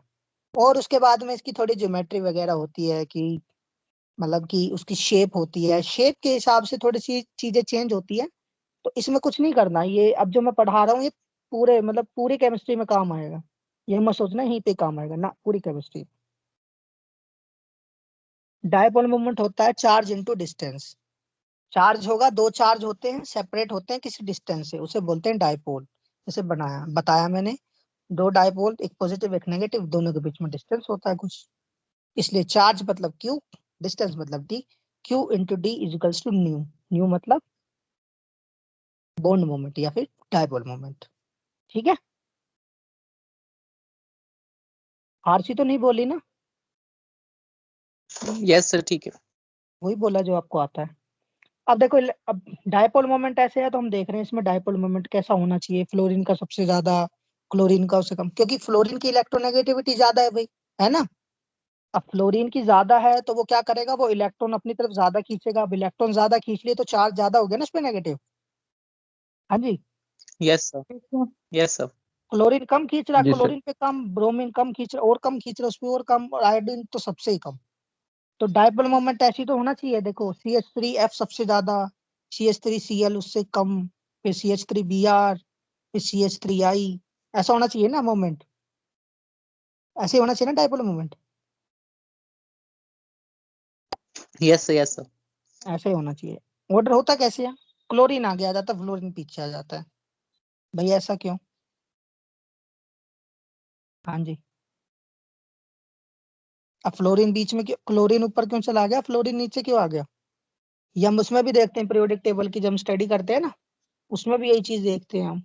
और उसके बाद में इसकी थोड़ी ज्योमेट्री वगैरह होती है, कि मतलब कि उसकी शेप होती है, शेप के हिसाब से थोड़ी सी चीजें चेंज होती है। तो इसमें कुछ नहीं करना, ये अब जो मैं पढ़ा रहा हूँ ये पूरे मतलब पूरी केमिस्ट्री में काम आएगा। ये मत सोचना यहीं पे काम आएगा ना, पूरी केमिस्ट्री। डायपोल मूवमेंट होता है चार्ज इनटू डिस्टेंस। चार्ज होगा, दो चार्ज होते हैं, सेपरेट होते हैं किसी डिस्टेंस से, उसे बोलते हैं डायपोल। जैसे बताया मैंने, दो डायपोल, एक पॉजिटिव एक नेगेटिव, दोनों के बीच में डिस्टेंस होता है कुछ। इसलिए चार्ज मतलब Q, डिस्टेंस मतलब D। Q into D equals to nu. Nu मतलब बॉन्ड मोमेंट या फिर डायपोल मोमेंट। ठीक है, आरसी तो नहीं बोली ना? Yes, sir. ठीक है. वही बोला जो आपको आता है। अब देखो, अब डायपोल मोमेंट ऐसे है तो हम देख रहे हैं इसमें डायपोल मोमेंट कैसा होना चाहिए। फ्लोरीन का सबसे ज्यादा, क्लोरीन का उससे कम, क्योंकि फ्लोरीन की इलेक्ट्रोनेगेटिविटी ज्यादा है भाई, है ना। अब फ्लोरीन की ज्यादा है तो वो क्या करेगा? वो इलेक्ट्रॉन अपनी तरफ ज्यादा खींचेगा। अब इलेक्ट्रॉन ज्यादा खींच लिए तो चार्ज ज्यादा हो गया ना उस पे, नेगेटिव। हाँ जी। Yes, sir. Yes, sir. Chlorine कम खींच रहा, जी सर। क्लोरीन पे कम, ब्रोमीन कम खींच रहा, और कम खींच रहा, उसपे और कम, और आयोडीन तो सबसे ही कम। तो डायपोल मोमेंट ऐसी तो होना चाहिए। देखो, CH3F सबसे ज्यादा, CH3Cl उससे कम, फिर CH3Br, फिर CH3I, ऐसा होना चाहिए ना मोमेंट। ऐसे होना चाहिए ना dipole moment, Yes, sir. Yes, sir. ऐसे होना चाहिए। ऑर्डर होता कैसे है? क्लोरीन आगे आ जाता, फ्लोरीन पीछे आ जाता है। भाई ऐसा क्यों? हाँ जी। अब फ्लोरीन बीच में क्यों, क्लोरीन ऊपर क्यों चला गया, फ्लोरीन नीचे क्यों आ गया? ये हम उसमें भी देखते हैं, पीरियोडिक टेबल की जब हम स्टडी करते हैं ना, उसमें भी यही चीज देखते हैं हम,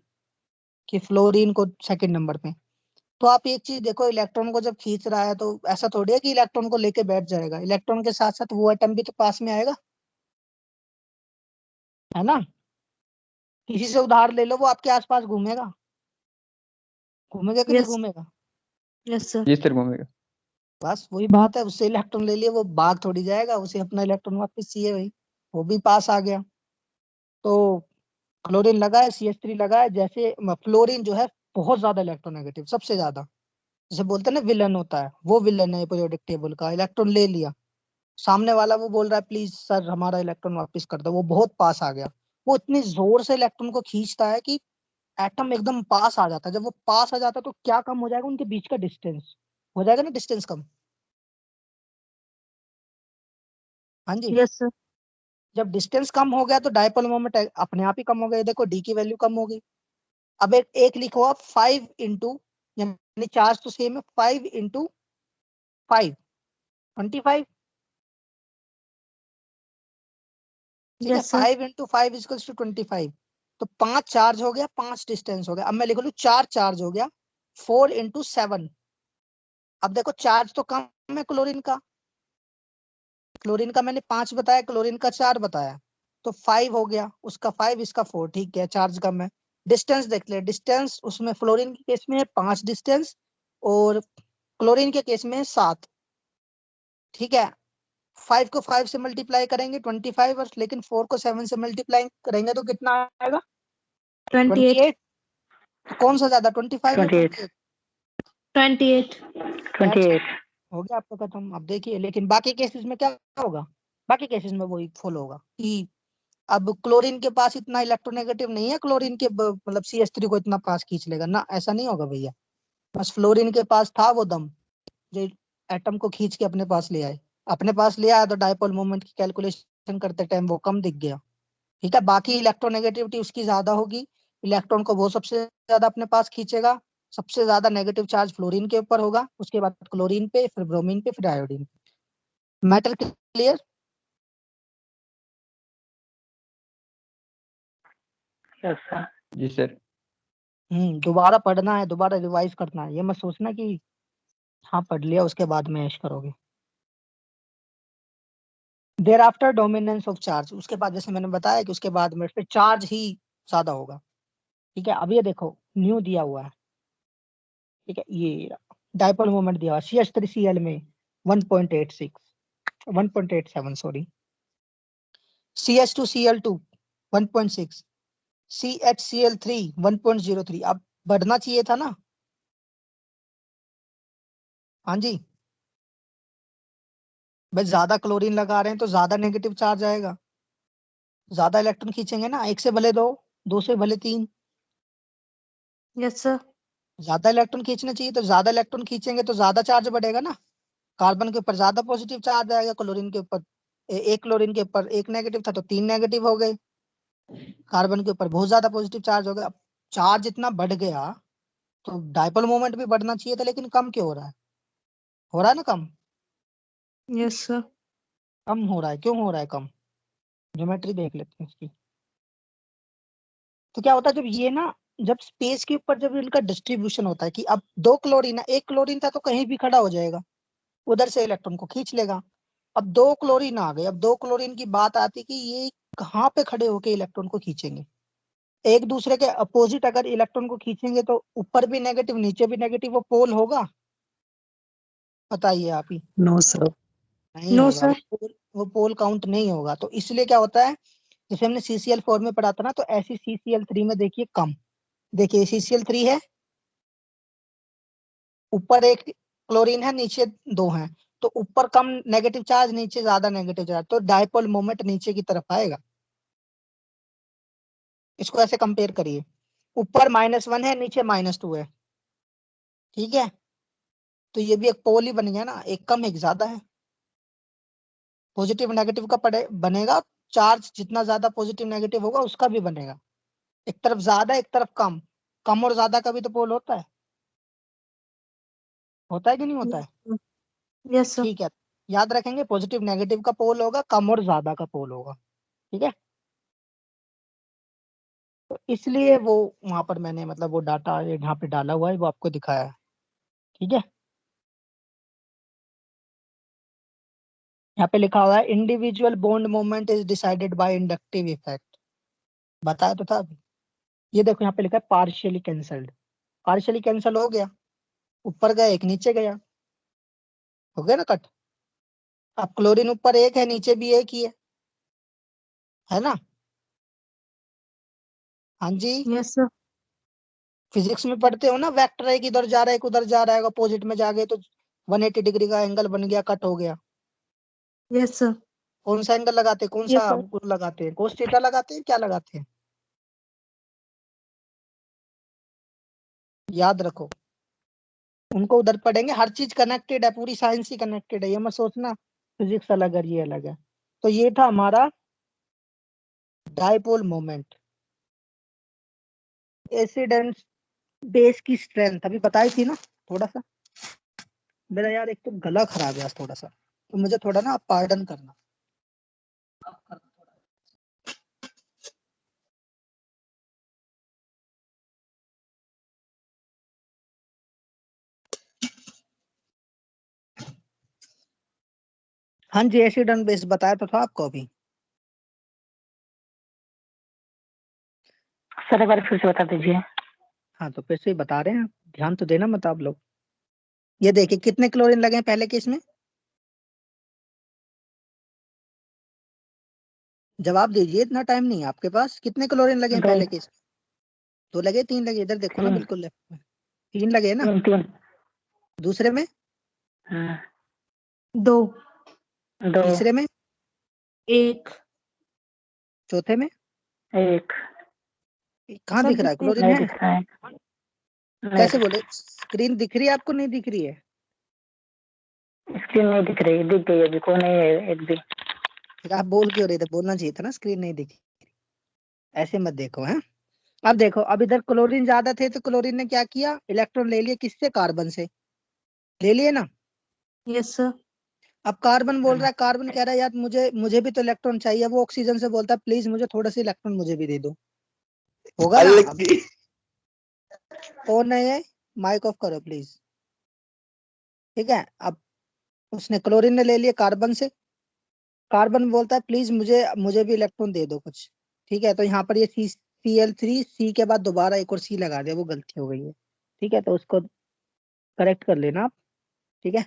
कि फ्लोरीन को सेकंड नंबर पे। तो आप एक चीज देखो, इलेक्ट्रॉन को जब खींच रहा है तो ऐसा थोड़ी है कि इलेक्ट्रॉन को लेके बैठ जाएगा। इलेक्ट्रॉन के साथ साथ वो एटम भी तो पास में आएगा, है ना। किसी से उधार ले लो, वो आपके आसपास घूमेगा, घूमेगा कि नहीं यस। घूमेगा? Yes sir. जी सर घूमेगा। बस वही बात है, उससे इलेक्ट्रॉन ले लिए, वो भाग थोड़ी जाएगा, उसे अपना इलेक्ट्रॉन वापस चाहिए भाई। वो भी पास आ गया। तो क्लोरीन लगा है, CH3 लगा है, जैसे फ्लोरीन जो है बहुत ज्यादा इलेक्ट्रोनेगेटिव, सबसे ज्यादा, जैसे बोलते हैं ना विलन होता है, वो विलन है पीरियोडिक टेबल का। इलेक्ट्रॉन ले लिया, सामने वाला वो बोल रहा है प्लीज सर हमारा इलेक्ट्रॉन वापस कर दो, वो बहुत पास आ गया। वो इतनी जोर से इलेक्ट्रॉन को खींचता है कि एटम एकदम पास आ जाता है। जब वो पास आ जाता है तो क्या कम हो जाएगा, उनके बीच का डिस्टेंस हो जाएगा ना, डिस्टेंस कम। हाँ जी। Yes sir. जब डिस्टेंस कम हो गया तो डायपोल मोमेंट अपने आप ही कम हो गया। देखो डी की वैल्यू कम हो गई। अब एक लिखो आप 5 इंटू, यानी चार्ज तो सेम है, 5 इंटू 5 25। ठीक है, yes sir. 5 into 5 equals to 25। तो 5 चार्ज हो गया, 5 डिस्टेंस हो गया। अब मैं लिख लू 4 चार्ज हो गया, 4 इंटू 7। अब देखो चार्ज तो कम है क्लोरीन का, क्लोरीन का मैंने 5 बताया, क्लोरीन का 4 बताया, तो 5 हो गया, उसका 5 इसका 4। ठीक है, चार्ज कम है। डिस्टेंस देख ले, डिस्टेंस उसमें फ्लोरीन के केस में है 5 डिस्टेंस, और क्लोरीन के केस में है 7। ठीक है, 5 को 5 से मल्टीप्लाई करेंगे 25, और लेकिन 4 को 7 से मल्टीप्लाई करेंगे तो कितना आएगा? 28। 28। तो कौन सा ज्यादा, 25 या 28 28। 28 हो गया आपका खत्म। अब देखिए, लेकिन बाकी केसेस में क्या होगा? बाकी केसेस में वही फॉलो होगा कि अब क्लोरीन के पास इतना इलेक्ट्रोनेगेटिव नहीं है, क्लोरीन के मतलब CH3 को इतना पास खींच लेगा ना, ऐसा नहीं होगा भैया। बस फ्लोरीन के पास था वो दम, जो एटम को खींच के अपने पास ले आए। अपने पास ले आया तो डायपोल मोमेंट की कैलकुलेशन करते टाइम वो कम दिख गया। ठीक है, बाकी इलेक्ट्रोनेगेटिविटी उसकी ज्यादा होगी, इलेक्ट्रॉन को वो सबसे ज्यादा अपने पास खींचेगा। सबसे ज्यादा नेगेटिव चार्ज फ्लोरीन के ऊपर होगा, उसके बाद क्लोरीन पे, फिर ब्रोमीन पे, फिर आयोडीन पे। Matter clear? Yes sir. जी सर। दोबारा पढ़ना है, दोबारा रिवाइज करना है, ये मत सोचना कि हाँ पढ़ लिया उसके बाद में ऐश करोगे। Thereafter dominance of charge, उसके बाद जैसे मैंने बताया कि उसके बाद में फिर चार्ज ही ज्यादा होगा। ठीक है, अब ये देखो न्यू दिया हुआ है। ठीक है, ये डायपोल मोमेंट दिया हुआ है CH3Cl में 1.86 1.87 सॉरी, CH2Cl2 1.6, CHCl3 1.03। अब बढ़ना चाहिए था ना। हाँ जी, भाई ज्यादा क्लोरीन लगा रहे हैं तो ज्यादा नेगेटिव चार्ज आएगा, ज्यादा इलेक्ट्रॉन खींचेंगे ना, एक से भले दो, दो से भले तीन। Yes sir. ज्यादा इलेक्ट्रॉन खींचना चाहिए, तो ज्यादा इलेक्ट्रॉन खींचेंगे तो ज्यादा चार्ज बढ़ेगा ना। कार्बन के ऊपर ज्यादा पॉजिटिव चार्ज आएगा, क्लोरीन के ऊपर एक क्लोरीन के ऊपर एक नेगेटिव था तो 3 नेगेटिव हो गए, कार्बन के ऊपर बहुत ज्यादा पॉजिटिव चार्ज हो गया। अब चार्ज इतना बढ़ गया तो डायपोल मोमेंट भी बढ़ना चाहिए था, लेकिन कम क्यों हो रहा है? हो रहा है ना कम, यस सर। कम हो रहा है, क्यों हो रहा है कम? ज्योमेट्री देख लेते हैं इसकी। तो क्या होता है जब ये ना, जब स्पेस के ऊपर जब इनका डिस्ट्रीब्यूशन होता है कि अब दो क्लोरीन है, एक क्लोरीन था तो कहीं भी खड़ा हो जाएगा, उधर से इलेक्ट्रॉन को खींच लेगा। अब दो क्लोरीन आ गए, अब दो क्लोरीन की बात आती कि ये कहाँ पे खड़े होके इलेक्ट्रॉन को खींचेंगे। एक दूसरे के अपोजिट अगर इलेक्ट्रॉन को खींचेंगे तो ऊपर भी नेगेटिव नीचे भी नेगेटिव, वो पोल होगा? बताइए आप ही। No sir. नहीं नो होगा, सर। वो पोल काउंट नहीं होगा। तो इसलिए क्या होता है, जैसे हमने CCl4 में पढ़ा था ना, तो ऐसी CCl3 में देखिए कम। देखिए CCl3 है, ऊपर एक क्लोरीन है, नीचे दो हैं, तो ऊपर कम नेगेटिव चार्ज, नीचे ज्यादा नेगेटिव चार्ज, तो डायपोल मोमेंट नीचे की तरफ आएगा। इसको ऐसे कंपेयर करिए, ऊपर -1 है, नीचे -2 है। ठीक है, तो ये भी एक पोल ही बन गया ना, एक कम एक ज्यादा है। पॉजिटिव नेगेटिव का पड़े बनेगा, चार्ज जितना ज्यादा पॉजिटिव नेगेटिव होगा उसका भी बनेगा। एक तरफ ज्यादा एक तरफ कम, कम और ज्यादा का भी तो पोल होता है कि नहीं होता है? Yes sir. ठीक है, याद रखेंगे पॉजिटिव नेगेटिव का पोल होगा, कम और ज्यादा का पोल होगा। ठीक है, तो इसलिए वो वहां पर मैंने मतलब वो डाटा यहाँ पे डाला हुआ है, वो आपको दिखाया है। ठीक है, यहाँ पे लिखा हुआ है individual bond moment is decided by inductive effect. बताया तो था अभी। ये देखो यहाँ पे लिखा है पार्शियली कैंसल्ड, पार्शियली कैंसिल हो गया, ऊपर गया एक नीचे गया। हो गया ना कट। अब क्लोरीन ऊपर एक है, नीचे भी एक ही है ना? हाँ जी, Yes, sir. फिजिक्स में पढ़ते हो ना, वेक्टर एक इधर जा रहा है एक उधर जा रहा है, अपोजिट में जा गए तो 180 डिग्री का एंगल बन गया, कट हो गया। Yes, sir. कौन सा एंगल लगाते हैं, कौन Yes, सा sir. वो लगाते हैं, कोस थीटा लगाते हैं, क्या लगाते हैं? याद रखो, उनको उधर पढ़ेंगे। हर चीज कनेक्टेड है, पूरी साइंस ही कनेक्टेड है, ये मत सोचना फिजिक्स अलग है ये अलग है। तो ये था हमारा dipole moment. Acid and base की स्ट्रेंथ अभी बताई थी ना। थोड़ा सा मेरा यार एक तो गला खराब है आज थोड़ा सा, तो मुझे थोड़ा ना आप पार्डन करना। हाँ जी, एसिड एंड बेस बताया तो था आपको अभी। सर एक बार फिर से बता दीजिए। हाँ तो फिर से ही बता रहे हैं, ध्यान तो देना मत आप लोग। ये देखिए कितने क्लोरीन लगे हैं पहले केस में, जवाब दीजिए, इतना टाइम नहीं है आपके पास। कितने क्लोरीन लगे हैं 2 पहले केस में? 2 लगे, 3 लगे? इधर देखो ना 3 बिल्कुल लेफ्ट में, 3 लगे ना। 3 दूसरे में? 2 2 तीसरे में? 1 चौथे में? 1 कहाँ सर दिख रहा है कितने क्लोरीन नहीं है? दिख रहा है, नहीं कैसे बोले, स्क्रीन दिख रही है आपको, नहीं दिख रही है? स्क्रीन नहीं दिख रही, दिख गई अभी, को नहीं है एक भी। फिर आप बोल क्यों रहे थे, बोलना चाहिए था ना स्क्रीन नहीं दिखी। ऐसे मत देखो है। अब देखो, अब इधर क्लोरीन ज्यादा थे तो क्लोरीन ने क्या किया, इलेक्ट्रॉन ले लिए, किससे? कार्बन से ले लिए ना। Yes, sir. अब कार्बन बोल रहा है, कार्बन कह रहा है यार मुझे भी तो इलेक्ट्रॉन चाहिए। वो ऑक्सीजन से बोलता है प्लीज मुझे थोड़ा सा इलेक्ट्रॉन मुझे भी दे दो। होगा ना? अब कौन है, माइक ऑफ करो प्लीज। ठीक है, अब उसने क्लोरीन ने ले लिया कार्बन से, कार्बन बोलता है प्लीज मुझे भी इलेक्ट्रॉन दे दो कुछ। ठीक है, तो यहाँ पर ये Cl3 सी के बाद दोबारा एक और सी लगा दिया, वो गलती हो गई है। ठीक है, तो उसको करेक्ट कर लेना आप। ठीक है,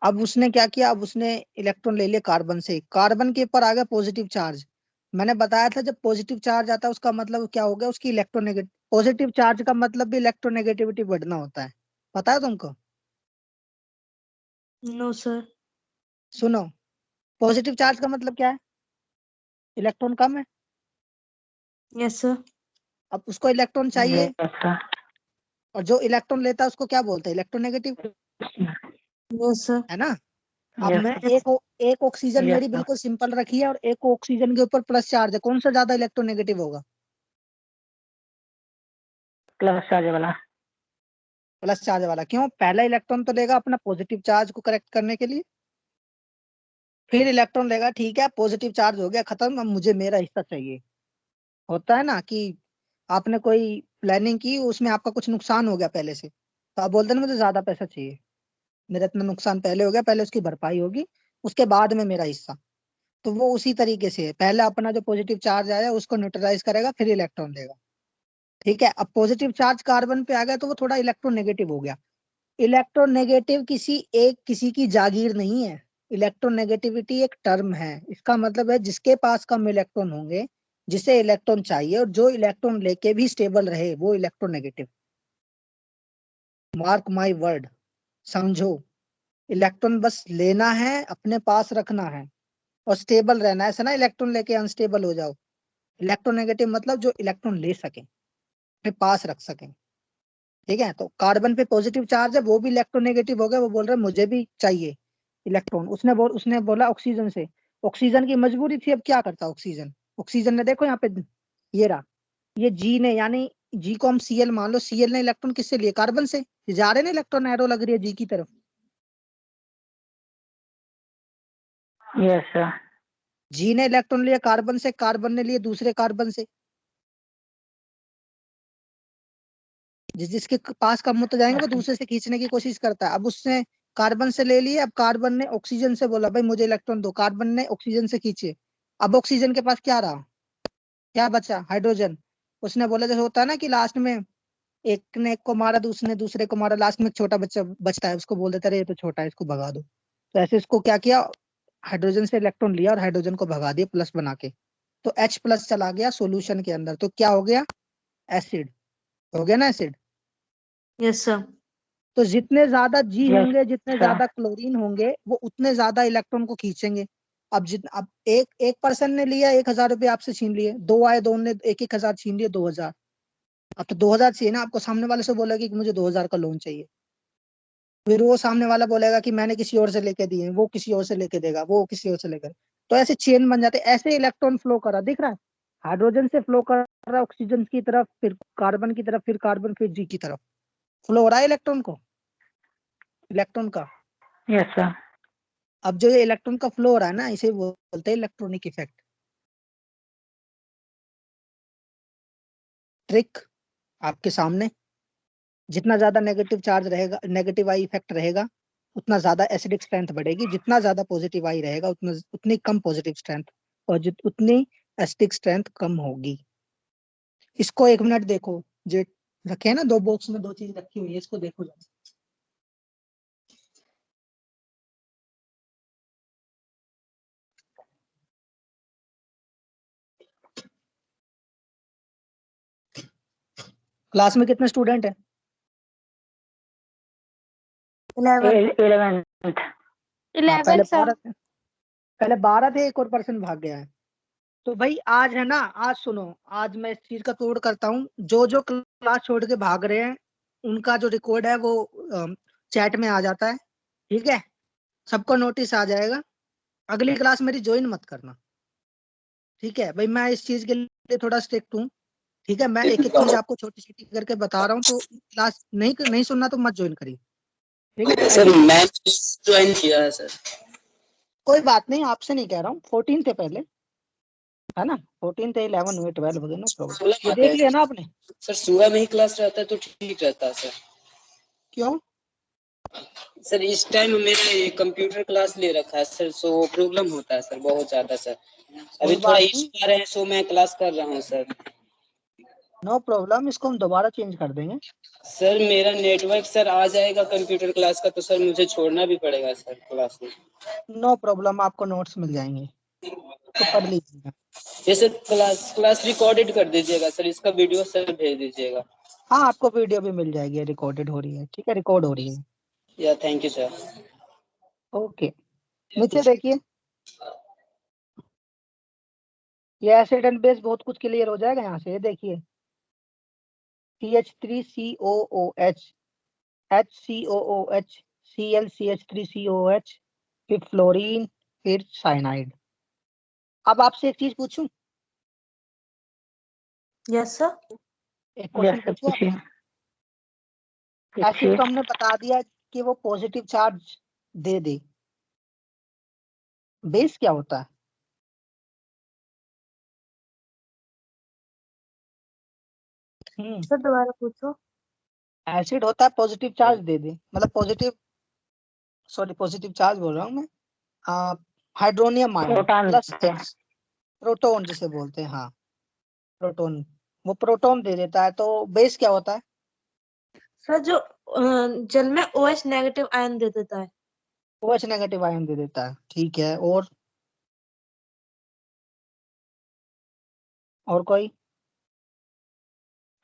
अब उसने क्या किया, अब उसने इलेक्ट्रॉन ले लिया कार्बन से, कार्बन के ऊपर आ गया पॉजिटिव चार्ज। मैंने बताया था जब पॉजिटिव चार्ज आता है उसका मतलब क्या हो गया, उसकी इलेक्ट्रोनेगेटिव, पॉजिटिव चार्ज का मतलब भी इलेक्ट्रोनेगेटिविटी बढ़ना होता है, पता है तुमको? No, sir. सुनो, पॉजिटिव चार्ज का मतलब क्या है, इलेक्ट्रॉन कम है। Yes, sir. अब उसको इलेक्ट्रॉन चाहिए, अच्छा, और जो इलेक्ट्रॉन लेता है उसको क्या बोलते हैं, इलेक्ट्रोनेगेटिव, Yes, sir. है ना? अब यस मैं एक ऑक्सीजन यस मेरी बिल्कुल सिंपल रखी है, और एक ऑक्सीजन के ऊपर प्लस चार्ज है, कौन सा ज्यादा इलेक्ट्रोनेगेटिव होगा? प्लस चार्ज वाला। प्लस चार्ज वाला। क्यों? पहला इलेक्ट्रॉन तो लेगा अपना पॉजिटिव चार्ज को करेक्ट करने के लिए, फिर इलेक्ट्रॉन लेगा, ठीक है पॉजिटिव चार्ज हो गया खत्म, अब मुझे मेरा हिस्सा चाहिए। होता है ना कि आपने कोई प्लानिंग की, उसमें आपका कुछ नुकसान हो गया पहले से, तो आप बोलते हैं ना मुझे ज्यादा पैसा चाहिए, मेरा इतना नुकसान पहले हो गया, पहले उसकी भरपाई होगी, उसके बाद में मेरा हिस्सा। तो वो उसी तरीके से है, पहले अपना जो पॉजिटिव चार्ज आया उसको न्यूट्रलाइज करेगा, फिर इलेक्ट्रॉन देगा। ठीक है, अब पॉजिटिव चार्ज कार्बन पे आ गया तो वो थोड़ा इलेक्ट्रोनेगेटिव हो गया। इलेक्ट्रोनेगेटिव किसी की जागीर नहीं है, इलेक्ट्रोनेगेटिविटी एक टर्म है, इसका मतलब है जिसके पास कम इलेक्ट्रॉन होंगे, जिसे इलेक्ट्रॉन चाहिए और जो इलेक्ट्रॉन लेके भी स्टेबल रहे, वो इलेक्ट्रोनेगेटिव। मार्क माय वर्ड, समझो, इलेक्ट्रॉन बस लेना है, अपने पास रखना है और स्टेबल रहना है, ऐसा ना इलेक्ट्रॉन लेके अनस्टेबल हो जाओ। इलेक्ट्रोनेगेटिव मतलब जो इलेक्ट्रॉन ले सके, अपने पास रख सके। ठीक है, तो कार्बन पे पॉजिटिव चार्ज है, वो भी इलेक्ट्रोनेगेटिव हो गया, वो बोल रहा है मुझे भी चाहिए इलेक्ट्रॉन। उसने बोला ऑक्सीजन से, ऑक्सीजन की मजबूरी थी, अब क्या करता ऑक्सीजन, ऑक्सीजन ने देखो यहाँ पे, ये रहा, ये जी ने, यानी जी को हम Cl मान लो, Cl ने इलेक्ट्रॉन किससे लिए, कार्बन से, जा रहे ना इलेक्ट्रॉन, एरो लग रही है जी की तरफ, यस जी ने इलेक्ट्रॉन लिया कार्बन से, कार्बन ने लिए दूसरे कार्बन से, जिसके पास कम होते जाएंगे वो दूसरे से खींचने की कोशिश करता है। अब उसने कार्बन से ले लिए, अब कार्बन ने ऑक्सीजन से बोला भाई मुझे इलेक्ट्रॉन दो, कार्बन ने ऑक्सीजन से खींचे, अब ऑक्सीजन के पास क्या रहा, क्या बचा, हाइड्रोजन। उसने बोला जैसे होता है ना कि लास्ट में एक ने एक को मारा, दूसरे को मारा, लास्ट में एक छोटा बच्चा बचता है, उसको बोल देता है ये तो छोटा है इसको भगा दो। तो ऐसे इसको क्या किया, हाइड्रोजन से इलेक्ट्रॉन लिया और हाइड्रोजन को भगा दिया प्लस बना के, तो H प्लस चला गया सॉल्यूशन के अंदर, तो क्या हो गया, एसिड हो गया ना, एसिड। Yes sir. तो जितने ज्यादा G Yes, होंगे, जितने sir. ज्यादा क्लोरीन होंगे, वो उतने ज्यादा इलेक्ट्रॉन को खींचेंगे। अब एक पर्सन ने लिया 1,000 रुपये आपसे छीन लिए, दो आए, दो ने 1,000 छीन लिए, 2,000। अब तो 2,000 चाहिए ना आपको, सामने वाले से बोलेगा कि मुझे 2,000 का लोन चाहिए, फिर वो सामने वाला बोलेगा कि मैंने किसी और से लेके दिए, वो किसी और से लेके देगा, वो किसी और से लेकर, तो ऐसे चेन बन जाते। ऐसे इलेक्ट्रॉन फ्लो कर रहा, दिख रहा है, हाइड्रोजन से फ्लो कर रहा है ऑक्सीजन की तरफ, फिर कार्बन की तरफ, फिर कार्बन, फिर G की तरफ फ्लो हो रहा है इलेक्ट्रॉन का। Yes, sir. अब जो ये इलेक्ट्रॉन का फ्लो हो रहा है ना, इसे बोलते हैं इलेक्ट्रॉनिक इफेक्ट। ट्रिक आपके सामने, जितना ज्यादा नेगेटिव चार्ज रहेगा, नेगेटिव आई इफेक्ट रहेगा, उतना ज्यादा एसिडिक स्ट्रेंथ बढ़ेगी, जितना ज्यादा पॉजिटिव आई रहेगा उतनी कम पॉजिटिव स्ट्रेंथ, और उतनी एसिडिक स्ट्रेंथ कम होगी। इसको 1 मिनट देखो, जो रखे हैं ना, 2 बॉक्स में 2 चीज रखी हुई है, इसको देखो जरा। क्लास में कितने स्टूडेंट हैं? 11 11th. हाँ, पहले 12 थे, पहले 12 थे, एक और पर्सन भाग गया है। तो भाई आज है ना, आज सुनो, आज मैं इस चीज का तोड़ करता हूँ। जो क्लास छोड़ के भाग रहे हैं, उनका जो रिकॉर्ड है वो चैट में आ जाता है, ठीक है, सबको नोटिस आ जाएगा। अगली क्लास मेरी ज्वाइन मत करना, ठीक है भाई, मैं इस चीज के लिए थोड़ा स्ट्रिक्ट हूँ, ठीक है। मैं एक एक चीज आपको छोटी छोटी करके बता रहा हूँ, तो क्लास नहीं सुनना तो मत ज्वाइन करिए, ठीक है। सर ऐसी मैं ज्वाइन किया है सर। कोई बात नहीं, आपसे नहीं कह रहा हूँ, 14 थे पहले, है ना, 14 थे, 11 हुए, 12 हो गए, नो प्रॉब्लम। ये देख लिया ना आपने? सर सुबह में ही क्लास रहता है तो ठीक रहता है सर। क्यों? सर इस टाइम मेरे कंप्यूटर क्लास ले रखा है सर, सो प्रॉब्लम होता है सर बहुत ज्यादा सर। अभी कोई थोड़ा बात इश्यू नहीं, आ रहे हैं, सो मैं क्लास कर रहा हूँ सर। नो प्रॉब्लम, इसको हम दोबारा चेंज कर देंगे। सर मेरा नेटवर्क सर आ जाएगा कंप्यूटर क्लास का, तो सर मुझे छोड़ना भी पड़ेगा सर क्लास में। नो प्रॉब्लम, आपको नोट्स मिल जाएंगे, तो पढ़ लीजिएगा। ये सर क्लास रिकॉर्डेड कर दीजिएगा सर, इसका वीडियो सर भेज दीजिएगा। हाँ, आपको वीडियो भी मिल जाएगी, रिकॉर्डेड हो रही है, ठीक है, रिकॉर्ड हो रही है। या थैंक यू सर। ओके, नीचे देखिए, ये एसिड एंड बेस बहुत कुछ क्लियर हो जाएगा यहाँ से। ये देखिए, CH3COOH, HCOOH, ClCH3COOH, फिर फ्लोरीन, फिर साइनाइड। अब आपसे एक चीज पूछूं, यस सर। एक क्वेश्चन Yes, sir. पूछूं पूछिए. आपसे। एसिड पूछिए. तो हमने बता दिया कि वो पॉजिटिव चार्ज दे। बेस क्या होता है? सर दोबारा पूछो। एसिड होता है पॉजिटिव चार्ज दे, मतलब पॉजिटिव चार्ज बोल रहा हूँ मैं, हाइड्रोनियम आयन प्रोटॉन प्लस देते हैं. X, प्रोटॉन जिसे बोलते हैं, हाँ प्रोटॉन, वो प्रोटॉन दे देता है। तो बेस क्या होता है? सर जो जल में OH नेगेटिव आयन दे देता है। OH नेगेटिव आयन दे देता है, ठीक है। और कोई?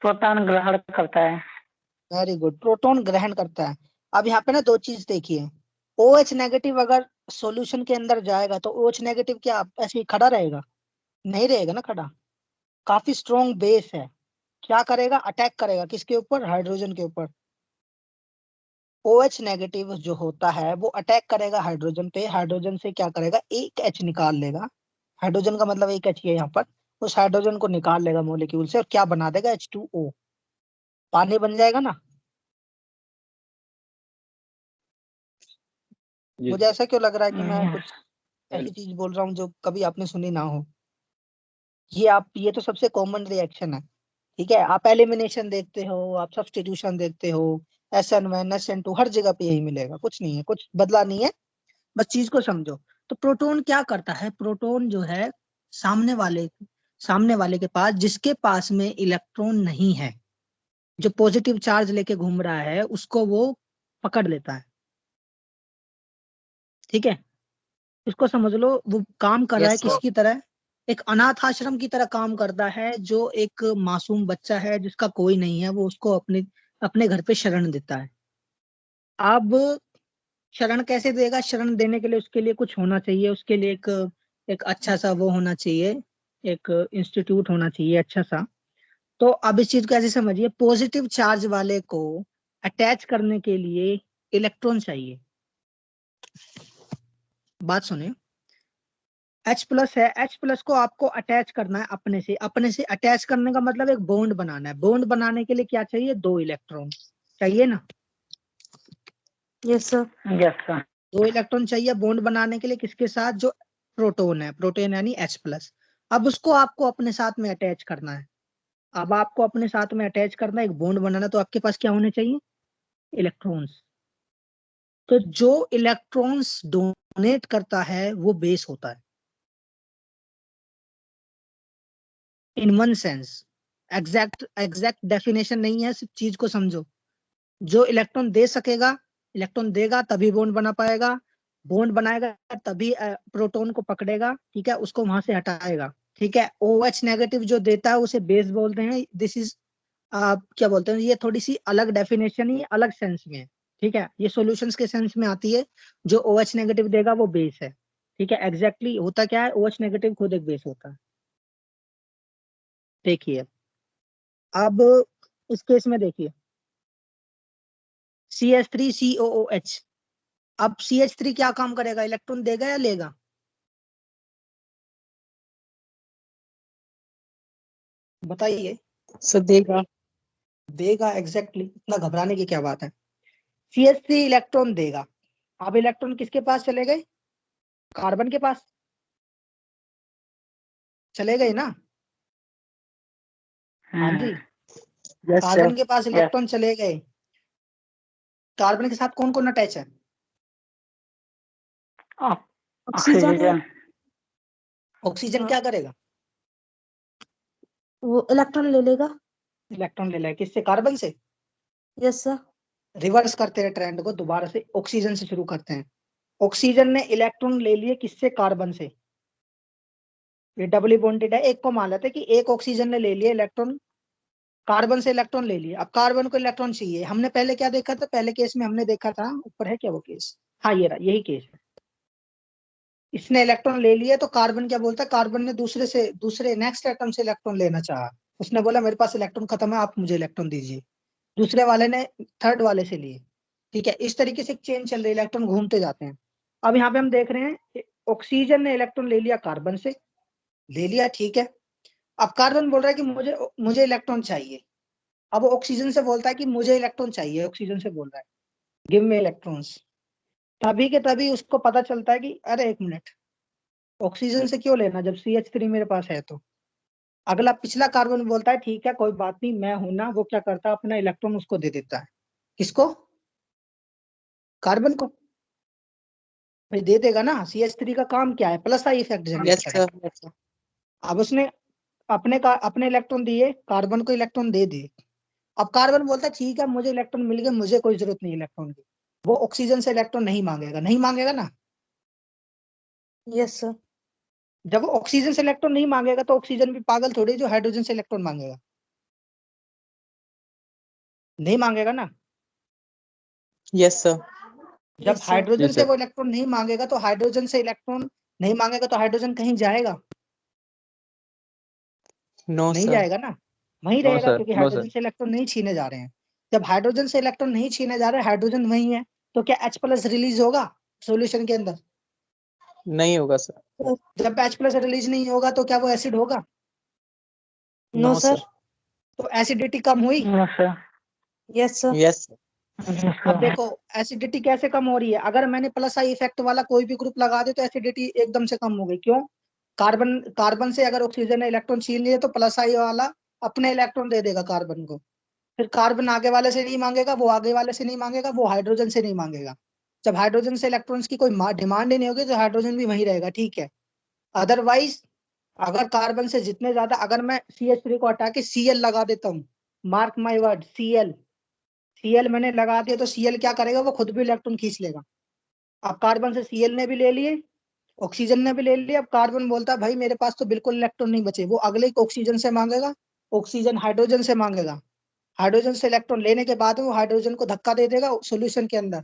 प्रोटॉन ग्रहण करता है. वेरी गुड, प्रोटॉन ग्रहण करता है। अब यहाँ पे ना 2 चीज देखिए, OH नेगेटिव अगर सॉल्यूशन के अंदर जाएगा तो OH नेगेटिव क्या ऐसे ही खड़ा रहेगा? नहीं रहेगा ना खड़ा, काफी स्ट्रॉन्ग बेस है। क्या करेगा? अटैक करेगा, किसके ऊपर? हाइड्रोजन के ऊपर। OH नेगेटिव जो होता है वो अटैक करेगा हाइड्रोजन पे, हाइड्रोजन से क्या करेगा? एक H निकाल लेगा, हाइड्रोजन का मतलब एक H ही है यहाँ पर, उस हाइड्रोजन को निकाल लेगा मॉलिक्यूल से, और क्या बना देगा? H2O, पानी बन जाएगा ना। मुझे ऐसा क्यों लग रहा है कि मैं कुछ ऐसी चीज बोल रहा हूँ जो कभी आपने सुनी ना हो। ये तो सबसे कॉमन रिएक्शन है, ठीक है। आप एलिमिनेशन देखते हो, आप सब्स्टिट्यूशन देखते हो, SN1 SN2 हर जगह पे यही मिलेगा, कुछ नहीं है, कुछ बदला नहीं है, बस चीज को समझो। तो प्रोटॉन क्या करता है? प्रोटॉन जो है सामने वाले के पास, जिसके पास में इलेक्ट्रॉन नहीं है, जो पॉजिटिव चार्ज लेके घूम रहा है, उसको वो पकड़ लेता है, ठीक है, इसको समझ लो। वो काम कर रहा है Yes, sir. किसकी तरह, एक अनाथ आश्रम की तरह काम करता है। जो एक मासूम बच्चा है जिसका कोई नहीं है, वो उसको अपने अपने घर पे शरण देता है। अब शरण कैसे देगा? शरण देने के लिए उसके लिए कुछ होना चाहिए, उसके लिए एक एक अच्छा सा वो होना चाहिए, एक इंस्टीट्यूट होना चाहिए अच्छा सा। तो अब इस चीज को ऐसे समझिए, पॉजिटिव चार्ज वाले को अटैच करने के लिए इलेक्ट्रॉन चाहिए। बात सुनिए, H+ है, H+ को आपको अटैच करना है अपने से। अपने से अटैच करने का मतलब एक बॉन्ड बनाना है। बॉन्ड बनाने के लिए क्या चाहिए? 2 इलेक्ट्रॉन चाहिए ना। Yes sir. Yes sir. 2 electron चाहिए बॉन्ड बनाने के लिए, किसके साथ? जो प्रोटॉन है, प्रोटॉन यानी H+। अब उसको आपको अपने साथ में अटैच करना है। अब आपको अपने साथ में अटैच करना है, एक बॉन्ड बनाना, तो आपके पास क्या होने चाहिए? इलेक्ट्रॉन्स। तो जो इलेक्ट्रॉन्स डोनेट करता है वो बेस होता है, in one sense. Exact definition नहीं है, सिर्फ चीज को समझो। जो इलेक्ट्रॉन दे सकेगा, इलेक्ट्रॉन देगा तभी बॉन्ड बना पाएगा। बॉन्ड बनाएगा तभी प्रोटॉन को पकड़ेगा, ठीक है, उसको वहां से हटाएगा। ठीक है, OH- जो देता है उसे बेस बोलते हैं। दिस इज क्या बोलते हैं, ये थोड़ी सी अलग डेफिनेशन, ये अलग सेंस में है। ठीक है, ये सॉल्यूशंस के सेंस में आती है। जो OH- देगा वो बेस है। ठीक है, एग्जैक्टली होता क्या है, OH- खुद एक बेस होता है। देखिए, अब इस केस में देखिए, CH3COOH। अब CH3 क्या काम करेगा? इलेक्ट्रॉन देगा या लेगा? बताइए। सर देगा। देगा, एग्जैक्टली। इतना घबराने की क्या बात है। CH3 इलेक्ट्रॉन देगा। अब इलेक्ट्रॉन किसके पास चले गए? कार्बन के पास चले गए ना। हाँ जी, यस सर। कार्बन के पास इलेक्ट्रॉन चले गए। कार्बन के साथ कौन कौन अटैच है? ऑक्सीजन है, ऑक्सीजन। ऑक्सीजन हाँ। क्या करेगा? वो इलेक्ट्रॉन ले लेगा। इलेक्ट्रॉन ले लेगा, किससे? कार्बन से। Yes sir. रिवर्स करते हैं ट्रेंड को, दोबारा से ऑक्सीजन से शुरू करते हैं। ऑक्सीजन ने इलेक्ट्रॉन ले लिए किससे? कार्बन से। ये डबली बॉन्डेड है। एक को मान लेते हैं कि एक ऑक्सीजन ने ले लिया इलेक्ट्रॉन, कार्बन से इलेक्ट्रॉन ले लिया। अब कार्बन को इलेक्ट्रॉन चाहिए। हमने पहले क्या देखा था? पहले केस में हमने देखा था, ऊपर है क्या वो केस? हाँ, ये रहा, यही केस है। इसने इलेक्ट्रॉन ले लिया तो कार्बन क्या बोलता है? कार्बन ने दूसरे नेक्स्ट एटम से इलेक्ट्रॉन लेना चाहा। उसने बोला मेरे पास इलेक्ट्रॉन खत्म है, आप मुझे इलेक्ट्रॉन दीजिए। दूसरे वाले ने थर्ड वाले से लिए। ठीक है, इस तरीके से एक चेन चल रही है, इलेक्ट्रॉन घूमते जाते हैं। अब यहाँ पे हम देख रहे हैं ऑक्सीजन ने इलेक्ट्रॉन ले लिया कार्बन से, ले लिया, ठीक है। अब कार्बन बोल रहा है कि मुझे मुझे इलेक्ट्रॉन चाहिए। अब वो ऑक्सीजन से बोलता है कि मुझे इलेक्ट्रॉन चाहिए, ऑक्सीजन से बोल रहा है गिव मी इलेक्ट्रॉन्स। तभी के तभी उसको पता चलता है कि अरे एक मिनट, ऑक्सीजन से क्यों लेना जब CH3 मेरे पास है। तो अगला पिछला कार्बन बोलता है ठीक है कोई बात नहीं, मैं हूं ना। वो क्या करता है? अपना इलेक्ट्रॉन उसको दे देता है। किसको? कार्बन को। भाई दे देगा ना, CH3 का काम क्या है? Plus I effect generate yes करेगा। सर। Yes sir. अब उसने अपने इलेक्ट्रॉन दिए, कार्बन को इलेक्ट्रॉन दे दिए। अब कार्बन बोलता है ठीक है मुझे इलेक्ट्रॉन मिल गए, मुझे कोई जरूरत नहीं इलेक्ट्रॉन की। वो ऑक्सीजन से इलेक्ट्रॉन नहीं मांगेगा, नहीं मांगेगा ना। Yes sir. जब वो ऑक्सीजन से इलेक्ट्रॉन नहीं मांगेगा तो ऑक्सीजन भी पागल थोड़ी जो हाइड्रोजन से इलेक्ट्रॉन मांगेगा। नहीं मांगेगा ना। Yes sir. जब यस सर। हाइड्रोजन जी से सर। वो इलेक्ट्रॉन नहीं मांगेगा तो हाइड्रोजन से इलेक्ट्रॉन नहीं मांगेगा तो हाइड्रोजन कहीं जाएगा? नो नहीं सर। जाएगा ना, वहीं नो रहेगा, सर, क्योंकि नो सर। हाइड्रोजन से इलेक्ट्रॉन नहीं छीने जा रहे हैं। जब हाइड्रोजन से इलेक्ट्रॉन नहीं छीने जा रहे, हाइड्रोजन वही है, तो क्या H+ रिलीज होगा सॉल्यूशन के अंदर? नहीं होगा सर। जब H+ रिलीज नहीं होगा तो क्या वो एसिड होगा? No no sir. सर। तो एसिडिटी कम हुई। No sir. Yes sir. Yes sir. Yes अब सर। देखो एसिडिटी कैसे कम हो रही है। अगर मैंने प्लस आई इफेक्ट वाला कोई भी ग्रुप लगा दे तो एसिडिटी एकदम से कम हो गई। क्यों? कार्बन से अगर ऑक्सीजन ने इलेक्ट्रॉन छीन लिए तो प्लस आई वाला अपने इलेक्ट्रॉन दे देगा कार्बन को। फिर कार्बन आगे वाले से नहीं मांगेगा, वो आगे वाले से नहीं मांगेगा, वो हाइड्रोजन से नहीं मांगेगा। जब हाइड्रोजन से इलेक्ट्रॉन्स की कोई डिमांड ही नहीं होगी तो हाइड्रोजन भी वहीं रहेगा, ठीक है। अदरवाइज अगर कार्बन से जितने ज्यादा, अगर मैं CH3 को हटा के Cl लगा देता हूँ, मार्क माई वर्ड, Cl मैंने लगा दिया तो Cl क्या करेगा? वो खुद भी इलेक्ट्रॉन खींच लेगा। अब कार्बन से Cl ने भी ले लिए, ऑक्सीजन ने भी ले लिया। अब कार्बन बोलता है भाई मेरे पास तो बिल्कुल इलेक्ट्रॉन नहीं बचे, वो अगले को ऑक्सीजन से मांगेगा, ऑक्सीजन हाइड्रोजन से मांगेगा, हाइड्रोजन से इलेक्ट्रॉन लेने के बाद वो हाइड्रोजन को धक्का दे देगा सॉल्यूशन के अंदर।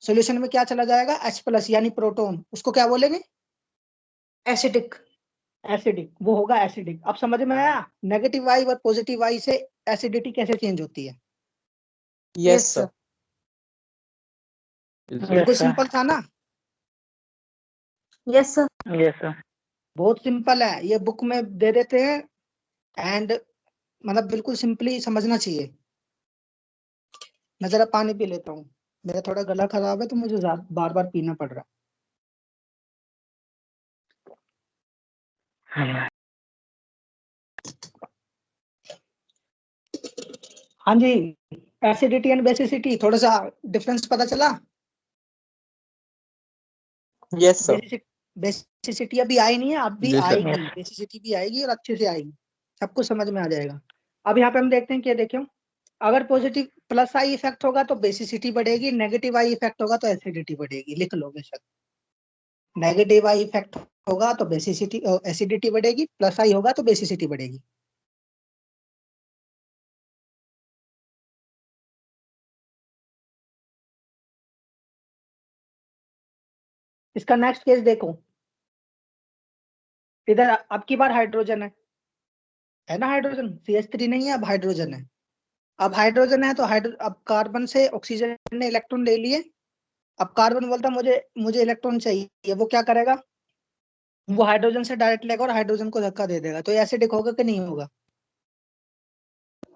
सॉल्यूशन में क्या चला जाएगा, H+ यानी प्रोटॉन, उसको क्या बोलेंगे, एसिडिक। एसिडिक, वो होगा एसिडिक। अब समझ में आया नेगेटिव आई और पॉजिटिव आई से एसिडिटी कैसे चेंज होती है। Yes sir. बिल्कुल सिंपल था ना, यस सर। Yes sir. बहुत सिंपल है, ये बुक में दे देते हैं एंड मतलब बिल्कुल सिंपली समझना चाहिए। मैं जरा पानी पी लेता हूँ, मेरा थोड़ा गला खराब है तो मुझे बार बार पीना पड़ रहा है। हाँ जी, एसिडिटी एंड बेसिसिटी, थोड़ा सा डिफरेंस पता चला। Yes sir. बेसिसिटी अभी आई नहीं है, अब भी जी सर। आएगी, बेसिसिटी भी आएगी और अच्छे से आएगी, सब कुछ समझ में आ जाएगा। अब यहाँ पे हम देखते हैं, क्या देखियो, अगर पॉजिटिव प्लस आई इफेक्ट होगा तो बेसिसिटी बढ़ेगी, नेगेटिव आई इफेक्ट होगा तो एसिडिटी बढ़ेगी। लिख लो बेशक, नेगेटिव आई इफेक्ट होगा तो बेसिसिटी एसिडिटी बढ़ेगी, प्लस आई होगा तो बेसिसिटी बढ़ेगी। इसका नेक्स्ट केस देखो, इधर अब की बार हाइड्रोजन है ना, हाइड्रोजन CH3 नहीं है, अब हाइड्रोजन है। अब हाइड्रोजन है तो अब कार्बन से ऑक्सीजन ने इलेक्ट्रॉन ले लिए। अब कार्बन बोलता मुझे मुझे इलेक्ट्रॉन चाहिए, वो क्या करेगा, वो हाइड्रोजन से डायरेक्ट लेगा और हाइड्रोजन को धक्का दे देगा। तो एसिडिक होगा कि नहीं होगा,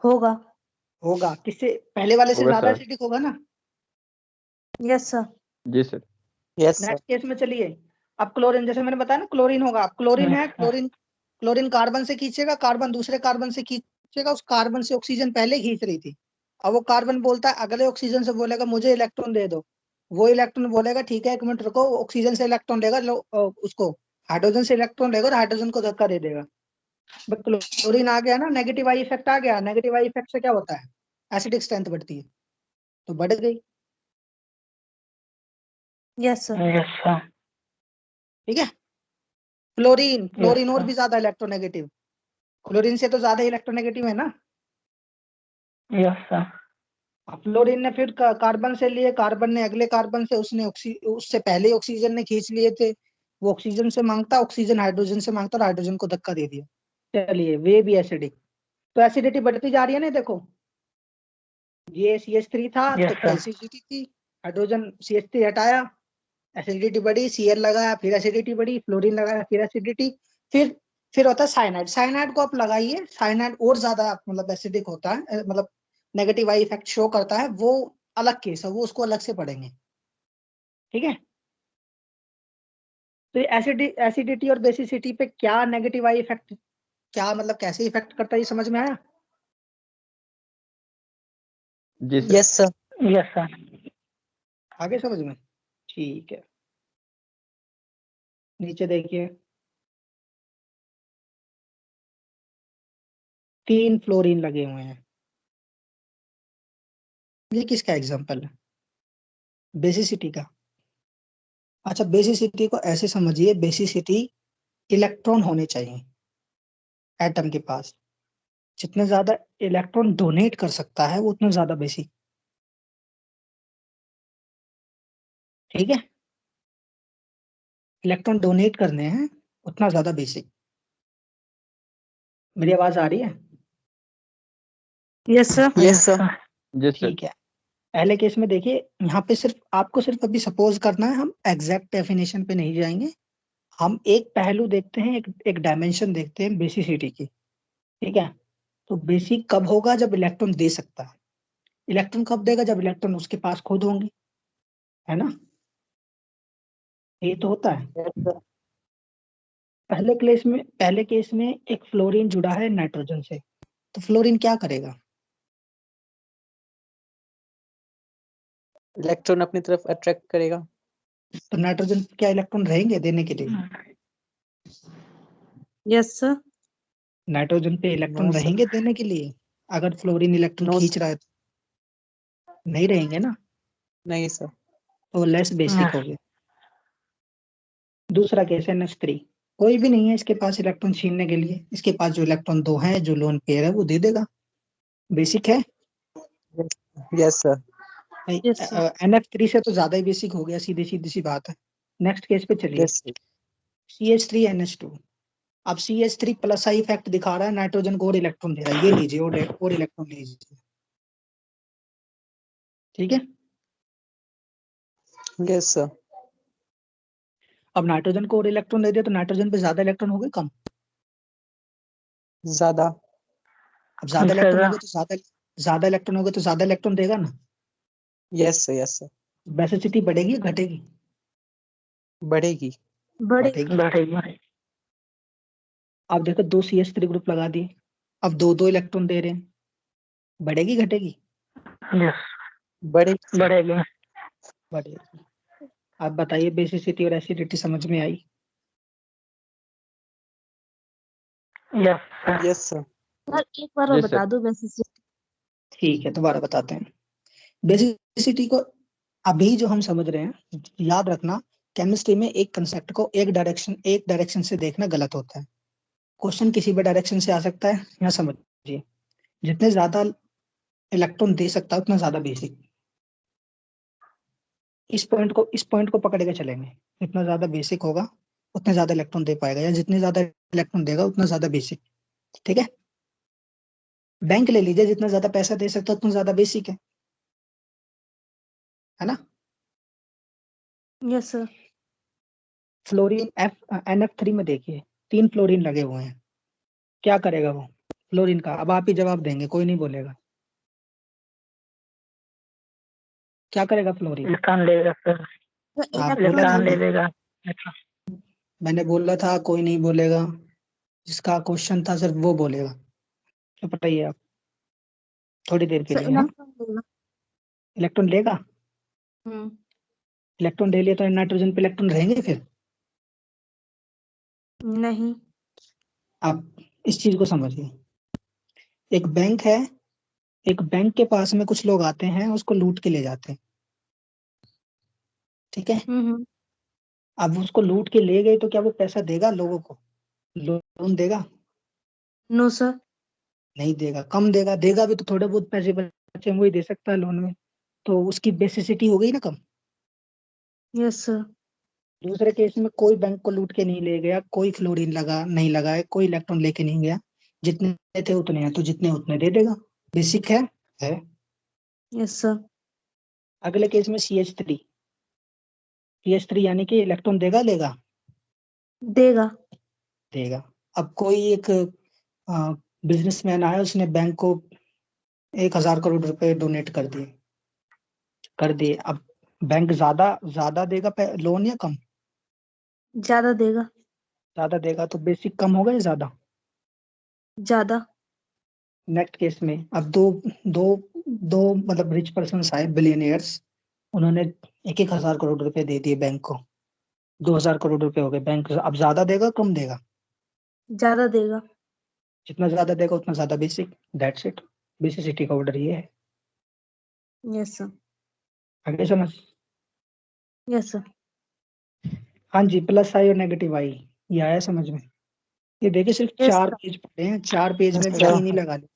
होगा। होगा। किससे, पहले वाले से होगा ज्यादा सर। एसिडिक होगा ना। Yes sir. जी sir. Yes sir. Next case में चलिए, अब क्लोरीन, जैसे मैंने बताया ना क्लोरीन होगा। अब क्लोरीन है, क्लोरीन कार्बन से खींचेगा, कार्बन दूसरे कार्बन से खींचेगा, उस कार्बन से ऑक्सीजन पहले खींच रही थी। अब वो कार्बन बोलता है अगले ऑक्सीजन से, बोलेगा मुझे इलेक्ट्रॉन दे दो। वो इलेक्ट्रॉन बोलेगा ठीक है 1 मिनट रुको, ऑक्सीजन से इलेक्ट्रॉन लेगा, उसको हाइड्रोजन से इलेक्ट्रॉन लेगा और हाइड्रोजन को धक्का दे देगा। बट क्लोरीन आ गया ना, नेगेटिव आई इफेक्ट आ गया। नेगेटिव आई इफेक्ट से क्या होता है, एसिडिक स्ट्रेंथ बढ़ती है, तो बढ़ गई। Yes sir. Yes sir. ठीक है, क्लोरीन, क्लोरीन और sir. भी ज्यादा इलेक्ट्रोनेगेटिव, क्लोरीन से तो ज्यादा इलेक्ट्रोनेगेटिव है ना। Yes sir. अब फ्लोरीन ने फिर कार्बन से लिए, कार्बन ने अगले कार्बन से, उससे पहले ऑक्सीजन ने खींच लिए थे, वो ऑक्सीजन से मांगता, ऑक्सीजन हाइड्रोजन से मांगता और हाइड्रोजन को धक्का दे दिया। चलिए वे भी एसिडिक, तो एसिडिटी बढ़ती जा रही है ना। देखो ये CH3 था Yes, तो sir. एसिडिटी थी, हाइड्रोजन CH3 हटाया, एसिडिटी बढ़ी, Cl लगाया फिर एसिडिटी बढ़ी, फ्लोरीन लगाया फिर एसिडिटी, फिर होता है साइनाइड। साइनाइड को आप लगाइए, साइनाइड और ज्यादा मतलब एसिडिक होता है, मतलब नेगेटिव आई इफेक्ट शो करता है, वो अलग केस है, वो उसको अलग से पढ़ेंगे। ठीक है, तो एसिडिटी और बेसिसिटी पे क्या नेगेटिव आई इफेक्ट, क्या मतलब कैसे इफेक्ट करता है, ये समझ में आया। जी sir. Yes sir. Yes, sir. आगे समझ में, ठीक है। नीचे देखिए 3 फ्लोरीन लगे हुए हैं, ये किसका एग्जांपल है, बेसिसिटी का। अच्छा, बेसिसिटी को ऐसे समझिए, बेसिसिटी इलेक्ट्रॉन होने चाहिए एटम के पास, जितने ज्यादा इलेक्ट्रॉन डोनेट कर सकता है वो उतना ज्यादा बेसिक। ठीक है, इलेक्ट्रॉन डोनेट करने हैं उतना ज्यादा बेसिक। मेरी आवाज आ रही है, यस सर। Yes sir. जी सर। ठीक है। पहले केस में देखिए, यहाँ पे आपको सिर्फ अभी सपोज करना है, हम एग्जैक्ट डेफिनेशन पे नहीं जाएंगे, हम एक पहलू देखते हैं, एक डायमेंशन देखते हैं बेसिसिटी की। ठीक है, तो बेसिक कब होगा, जब इलेक्ट्रॉन दे सकता है। इलेक्ट्रॉन कब देगा, जब इलेक्ट्रॉन उसके पास खुद होंगे, है ना, ये तो होता है। पहले केस में एक फ्लोरीन जुड़ा है नाइट्रोजन से, तो फ्लोरीन क्या करेगा, इलेक्ट्रॉन अपनी तरफ अट्रैक्ट करेगा। तो नाइट्रोजन क्या इलेक्ट्रॉन रहेंगे देने के लिए, यस सर। नाइट्रोजन पे इलेक्ट्रॉन नो सर। रहेंगे देने के लिए, अगर फ्लोरीन इलेक्ट्रॉन नो खींच रहा है तो नहीं रहेंगे ना, नहीं सर। तो लेस बेसिक हो गए। दूसरा केस है NH3, कोई भी नहीं है इसके पास इलेक्ट्रॉन छीनने के लिए, इसके पास जो इलेक्ट्रॉन 2 है, जो लोन पेयर है, वो दे देगा। बेसिक है Yes, sir. भाई। Yes, sir. NF3 से तो ज्यादा ही बेसिक हो गया, सीधी सीधी सी बात है। नेक्स्ट केस पे चलिए। Yes, sir. CH3NH2। अब CH3 प्लस आई इफेक्ट दिखा रहा है, नाइट्रोजन को और इलेक्ट्रॉन दे रहा है, ये लीजिए और इलेक्ट्रॉन लीजिए, ठीक है। Yes, sir. अब नाइट्रोजन को और इलेक्ट्रॉन दे दिया तो नाइट्रोजन पे ज्यादा इलेक्ट्रॉन हो गए कम? ज्यादा। अब ज्यादा इलेक्ट्रॉन ज्यादा। हो गए तो ज्यादा इलेक्ट्रॉन हो गए तो ज्यादा इलेक्ट्रॉन देगा ना। Yes, sir. Yes, sir. Basicity बढ़ेगी या घटेगी? बढ़ेगी। बढ़ेगी। बढ़ेगी। अब देखो 2 CH3 ग्रुप लगा दिए, अब 2 इलेक्ट्रॉन दे रहे हैं, बढ़ेगी घटेगी? यस, बढ़ेगी। बढ़ेगी। बढ़ेगी। आप बताइए, बेसिसिटी और एसिडिटी समझ में आई? Yes sir. Yes, sir. Sir एक बार और Yes, sir. बता दो बेसिसिटी। ठीक है, दोबारा बताते हैं। बेसिसिटी को अभी जो हम समझ रहे हैं, याद रखना, केमिस्ट्री में एक कंसेप्ट को एक डायरेक्शन से देखना गलत होता है। क्वेश्चन किसी भी डायरेक्शन से आ सकता है, यहाँ समझिए। जितने ज्यादा इलेक्ट्रॉन दे सकता है उतना ज्यादा बेसिक। इस पॉइंट को पकड़ के चलेंगे, जितना ज्यादा बेसिक होगा उतने ज्यादा इलेक्ट्रॉन दे पाएगा, या जितने ज्यादा इलेक्ट्रॉन देगा उतना ज्यादा बेसिक, ठीक है। बैंक ले लीजिए, जितना ज्यादा पैसा दे सकता है उतना ज्यादा बेसिक है ना। Yes sir. फ्लोरीन NF3 में देखिए 3 फ्लोरीन लगे हुए हैं, क्या करेगा वो फ्लोरीन का? अब आप ही जवाब देंगे, कोई नहीं बोलेगा। क्या करेगा फ्लोरीन? इलेक्ट्रॉन लेगा सर, आप बोला था इलेक्ट्रॉन ले ना, लेगा। मैंने बोला था कोई नहीं बोलेगा, जिसका क्वेश्चन था सिर्फ वो बोलेगा। तो बताइए आप, थोड़ी देर के सर लिए। हाँ, इलेक्ट्रॉन लेगा। इलेक्ट्रॉन लेगा। हम्म। इलेक्ट्रॉन ले लिया तो नाइट्रोजन पे इलेक्ट्रॉन रहेंगे फिर? नहीं। आप इस चीज को समझिए, एक बैंक है, एक बैंक के पास में कुछ लोग आते हैं, उसको लूट के ले जाते हैं, ठीक है। अब उसको लूट के ले गए तो क्या वो पैसा देगा लोगों को? लोन देगा? No sir. नहीं देगा, कम देगा। देगा भी तो थोड़े बहुत पैसे बचे हैं, वही दे सकता है लोन में, तो उसकी बेसिसिटी हो गई ना कम। Yes sir. दूसरे केस में कोई बैंक को लूट के नहीं ले गया, कोई फ्लोरीन नहीं लगाए, कोई इलेक्ट्रॉन लेके नहीं गया, जितने थे उतने हैं, तो जितने उतने दे देगा। बेसिक है। Yes sir. अगले केस में CH3 यानी कि इलेक्ट्रॉन देगा लेगा? देगा। देगा। अब कोई एक बिजनेसमैन आया, उसने बैंक को 1,000 करोड़ रुपए डोनेट कर दिए। अब बैंक ज्यादा देगा लोन या कम? ज्यादा देगा। ज्यादा देगा, तो बेसिक कम होगा या ज्यादा? ज्यादा। नेक्स्ट केस में अब दो दो दो मतलब रिच पर्सन आए, बिलियनियर्स, उन्होंने 1,000 करोड़ रुपए दे दिए बैंक को, 2,000 करोड़ रुपए हो गए। बैंक अब ज्यादा देगा कम देगा? ज्यादा देगा। जितना ज्यादा देगा उतना ज्यादा बेसिक। दैट्स इट, बेसिसिटी का ऑर्डर ये है। Yes sir. आगे समझ? Yes sir. हाँ जी, प्लस आई और नेगेटिव आई, ये आया समझ में? ये देखिए सिर्फ Yes, 4 sir. पेज पढ़े हैं, 4 पेज में Yes, भी sir. नहीं लगा ली,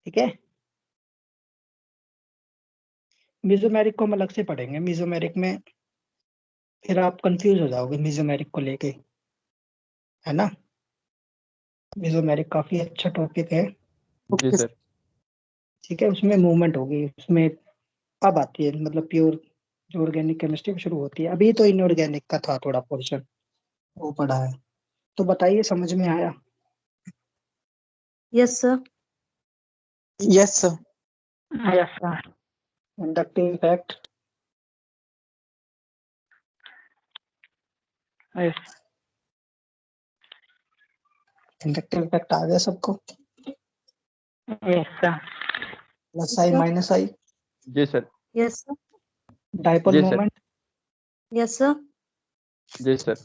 ठीक है। मीजोमेरिक को हम अलग से पढ़ेंगे, मीजोमेरिक में फिर आप कंफ्यूज हो जाओगे मीजोमेरिक को लेके, है ना। मीजोमेरिक काफी अच्छा टॉपिक है, जी सर। ठीक है। उसमें मूवमेंट होगी, उसमें अब आती है मतलब प्योर जो ऑर्गेनिक केमिस्ट्री शुरू होती है। अभी तो इनऑर्गेनिक का था थोड़ा पोर्शन, वो पढ़ा है। तो बताइए, समझ में आया? Yes sir. Yes, sir. Yes sir. Inductive effect, yes inductive effect आ गया सबको? Sir. Plus I minus I, जी सर। Yes sir. डाइपोल जी सर। Moment, yes sir. जी sir.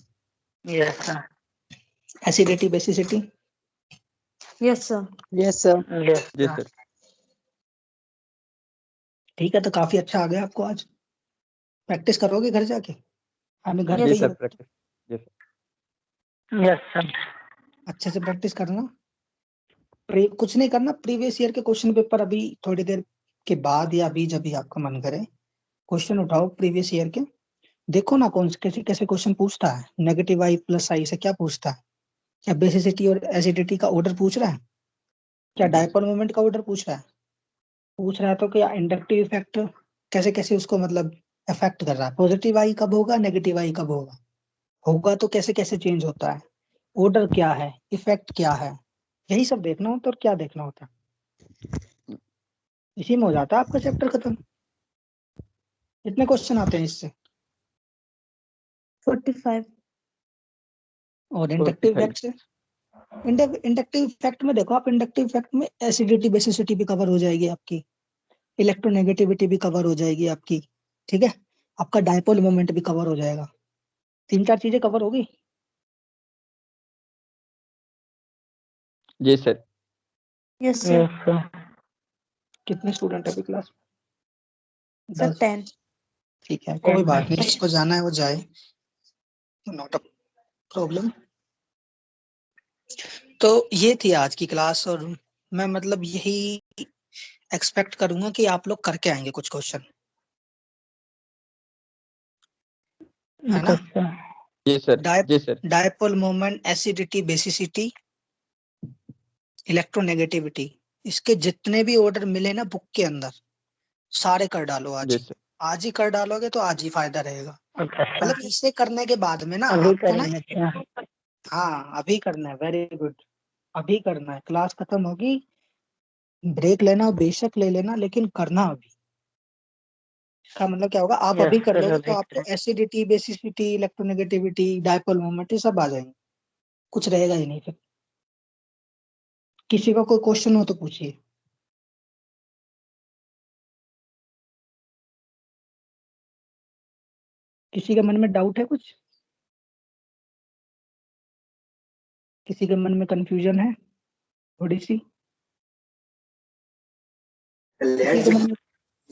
Yes sir. Acidity basicity, yes sir. Yes, sir. Yes जी sir. Sir. ठीक है, तो काफी अच्छा आ गया आपको आज। प्रैक्टिस करोगे घर जाके? हमें घर Yes, पे जी ही सर, प्रैक्टिस। जी सर। Yes sir. अच्छे से प्रैक्टिस करना। कुछ नहीं करना, प्रीवियस ईयर के क्वेश्चन पेपर अभी थोड़ी देर के बाद या अभी जब भी आपका मन करे क्वेश्चन उठाओ प्रीवियस ईयर के। देखो ना कौन से कैसे कैसे क्वेश्चन पूछता है। नेगेटिव आई प्लस आई से क्या पूछता है? क्या बेसिसिटी और एसिडिटी का ऑर्डर पूछ रहा है? क्या डायपोल मोमेंट का ऑर्डर पूछ रहा है तो क्या इंडक्टिव इफेक्ट कैसे कैसे उसको मतलब अफेक्ट कर रहा है? पॉजिटिव आई कब होगा, नेगेटिव आई कब होगा, होगा तो कैसे कैसे चेंज होता है, ऑर्डर क्या है, इफेक्ट क्या है, यही सब देखना होता है। और क्या देखना होता है, इसी में हो जाता है आपका चैप्टर खत्म। कितने क्वेश्चन आते हैं इससे? 45. और इंडक्टिव 45। इफेक्ट से? इंडक्टिव इफेक्ट में देखो आप, इंडक्टिव इफेक्ट में एसिडिटी बेसिसिटी भी कवर हो जाएगी आपकी, इलेक्ट्रोनेगेटिविटी भी कवर हो जाएगी आपकी, ठीक है, आपका डायपोल मोमेंट भी कवर हो जाएगा। 3-4 चीजें कवर होगी। जी sir. Yes, sir. Yes sir. कितने स्टूडेंट है अभी क्लास में? Sir, 10। 10. ठीक है, कोई बात नहीं, जिसको जाना है वो जाए, नॉट अ प्रॉब्लम। तो ये थी आज की क्लास, और मैं मतलब यही एक्सपेक्ट करूंगा कि आप लोग करके आएंगे कुछ क्वेश्चन, है ना? Yes sir. जी सर। जी sir. Dipole moment, acidity, basicity, electronegativity, इसके जितने भी ऑर्डर मिले ना बुक के अंदर सारे कर डालो आज जी ही। सर। आज ही कर डालोगे तो आज ही फायदा रहेगा। Okay sir. मतलब इसे करने के बाद में ना अभी आपको ना, करेंगे सर। हाँ अभी करना है, वेरी गुड, अभी करना है। क्लास खत्म होगी, ब्रेक लेना हो बेशक ले लेना, लेकिन करना अभी। इसका मतलब क्या होगा, आप अभी यस कर सर, लोगे तो अभी आपको करेंगे। Acidity, basicity, electronegativity, dipole moment ये सब आ जाएंगे, कुछ रहेगा ही नहीं फिर। किसी का कोई क्वेश्चन हो तो पूछिए। किसी के मन में डाउट है कुछ? किसी के मन में कंफ्यूजन है थोड़ी सी?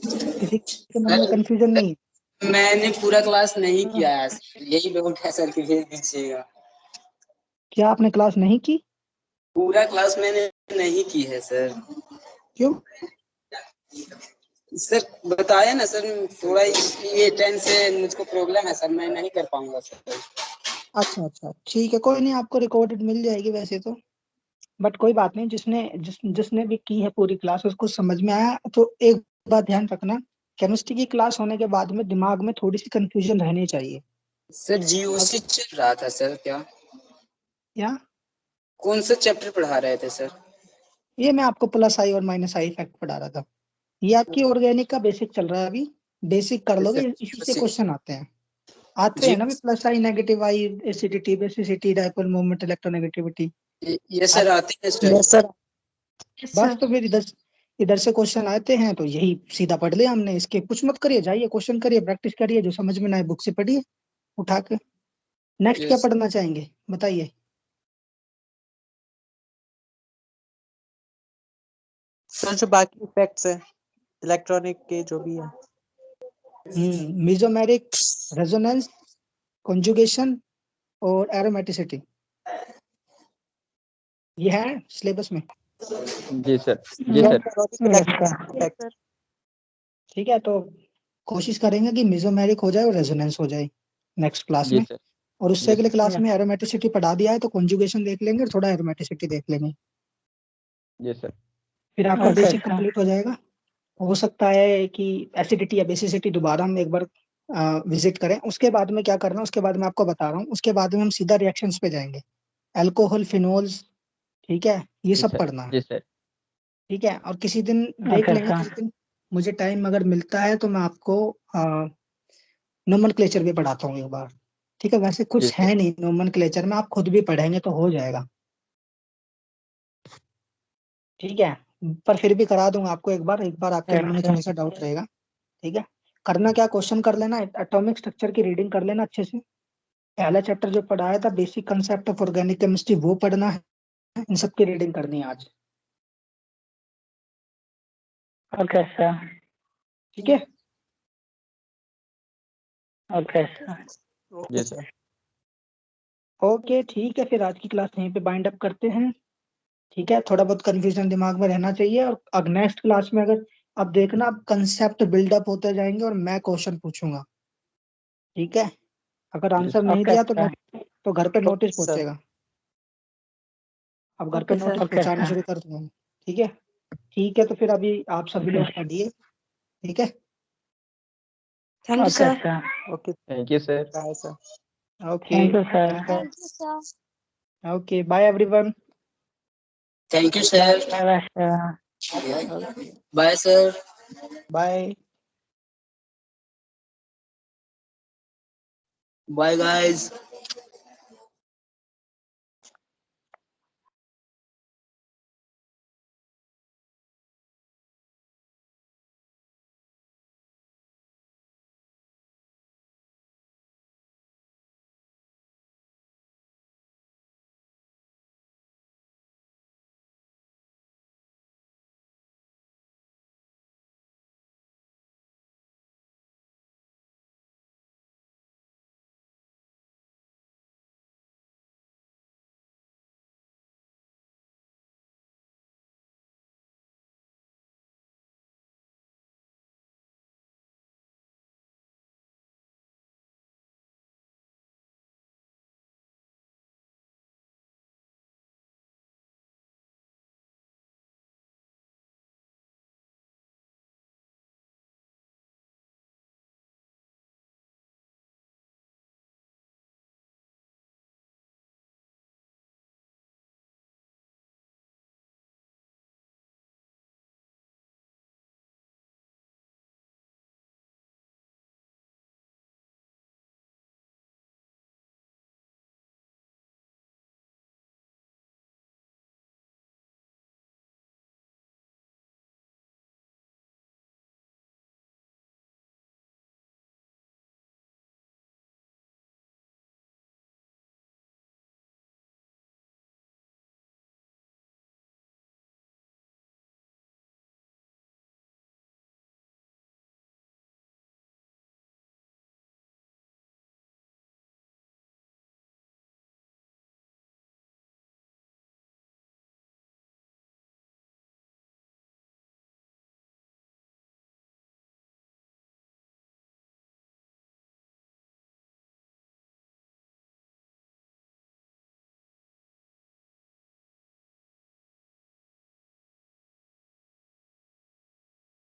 किसी के मन में कंफ्यूजन नहीं है? मैंने पूरा क्लास नहीं किया है सर, यही डाउट है सर कि भेज दीजिएगा। क्या आपने क्लास नहीं की? पूरा क्लास मैंने नहीं की है सर। क्यों? सर बताया ना सर, थोड़ा ये टेंस से मुझको प्रॉब्लम है सर, मैं नहीं कर पाऊंगा सर। अच्छा अच्छा, ठीक है, कोई नहीं, आपको रिकॉर्डेड मिल जाएगी वैसे तो, बट कोई बात नहीं। जिसने भी की है पूरी क्लास उसको समझ में आया। तो एक बात ध्यान रखना, केमिस्ट्री की क्लास होने के बाद में दिमाग में थोड़ी सी कंफ्यूजन रहनी चाहिए। सर जीओसी चल रहा था सर, क्या या कौन सा चैप्टर पढ़ा रहे थे सर? ये मैं आपको प्लस आई और माइनस आई इफेक्ट पढ़ा रहा था। ये आपकी ऑर्गेनिक का बेसिक चल रहा है अभी, बेसिक कर लोगे, इसी से क्वेश्चन आते हैं ना भी, plus I, negative I, acidity, basicity, dipole moment, electronegativity. ये सर आते हैं सर। Yes sir. Yes, बस sir. तो फिर इधर से क्वेश्चन आते हैं तो यही सीधा पढ़ लिया हमने। इसके कुछ मत करिए, जाइए क्वेश्चन करिए, प्रैक्टिस करिए, जो समझ में ना आए बुक से पढ़िए उठा के। नेक्स्ट क्या Yes. पढ़ना चाहेंगे बताइए? सर जो बाकी इफेक्ट्स है इलेक्ट्रॉनिक के जो भी है। मेसोमेरिक, रेजोनेंस, कॉन्जुगेशन और एरोमेटिसिटी, ये है सिलेबस में। जी सर। जी सर। इफेक्ट। ठीक है, तो कोशिश करेंगे कि मेसोमेरिक हो जाए और रेजोनेंस हो जाए नेक्स्ट क्लास जी में। सर। और उससे जी अगले सर। क्लास में एरोमेटिसिटी पढ़ा दिया है तो कॉन्जुगेशन देख लेंगे और थोड़ा एरोमेटिसिटी देख लेंगे, जी सर। फिर आपका ओके बेसिक सर। कंप्लीट हो जाएगा। हो सकता है कि एसिडिटी या बेसिसिटी दोबारा हम एक बार विजिट करें। उसके बाद में क्या करना है, उसके बाद मैं आपको बता रहा हूँ। उसके बाद में हम सीधा रिएक्शंस पे जाएंगे, अल्कोहल, फिनोल्स, ठीक है, ये जी सब सर। पढ़ना है। जी सर। ठीक है, और किसी दिन देख ओके लेंगे, सर। किसी दिन मुझे टाइम अगर मिलता है तो मैं आपको नोमेनक्लेचर भी पढ़ाता हूँ एक बार। ठीक है, वैसे जी कुछ सर। है नहीं नोमेनक्लेचर में, आप खुद भी पढ़ेंगे तो हो जाएगा। ठीक है, पर फिर भी करा दूंगा आपको एक बार आपके मन में अच्छा। थोड़ा सा डाउट रहेगा। ठीक है, करना क्या, क्वेश्चन कर लेना, एटॉमिक स्ट्रक्चर की रीडिंग कर लेना अच्छे से। पहला चैप्टर जो पढ़ाया था basic concept of organic chemistry वो पढ़ना है, इन सब की रीडिंग करनी है आज। Okay sir. ठीक है। Okay, sir. Okay Yes, sir. Okay ठीक है, फिर आज की क्लास यहीं पे बाइंड अप करते हैं। ठीक है, थोड़ा बहुत कंफ्यूजन दिमाग में रहना चाहिए, और अब नेक्स्ट क्लास में अगर अब देखना, अब कंसेप्ट बिल्डअप होते जाएंगे और मैं क्वेश्चन पूछूंगा। ठीक है, अगर आंसर नहीं Okay, दिया तो sir. तो घर पे ओके नोटिस सर। पहुंचेगा। अब घर पे Okay, sir. नोटिस Okay, पहुंचाना sir. शुरू कर दूंगा। ठीक है, ठीक है, तो फिर अभी आप सभी Okay. लोग पढ़िए। ठीक है, Thank you, Okay, sir. sir. Okay thank you, sir. Bye sir. Okay Thank you, sir. Welcome. you, sir. Okay bye everyone. Thank you sir. Bye, sir. Bye sir. Bye. Bye guys.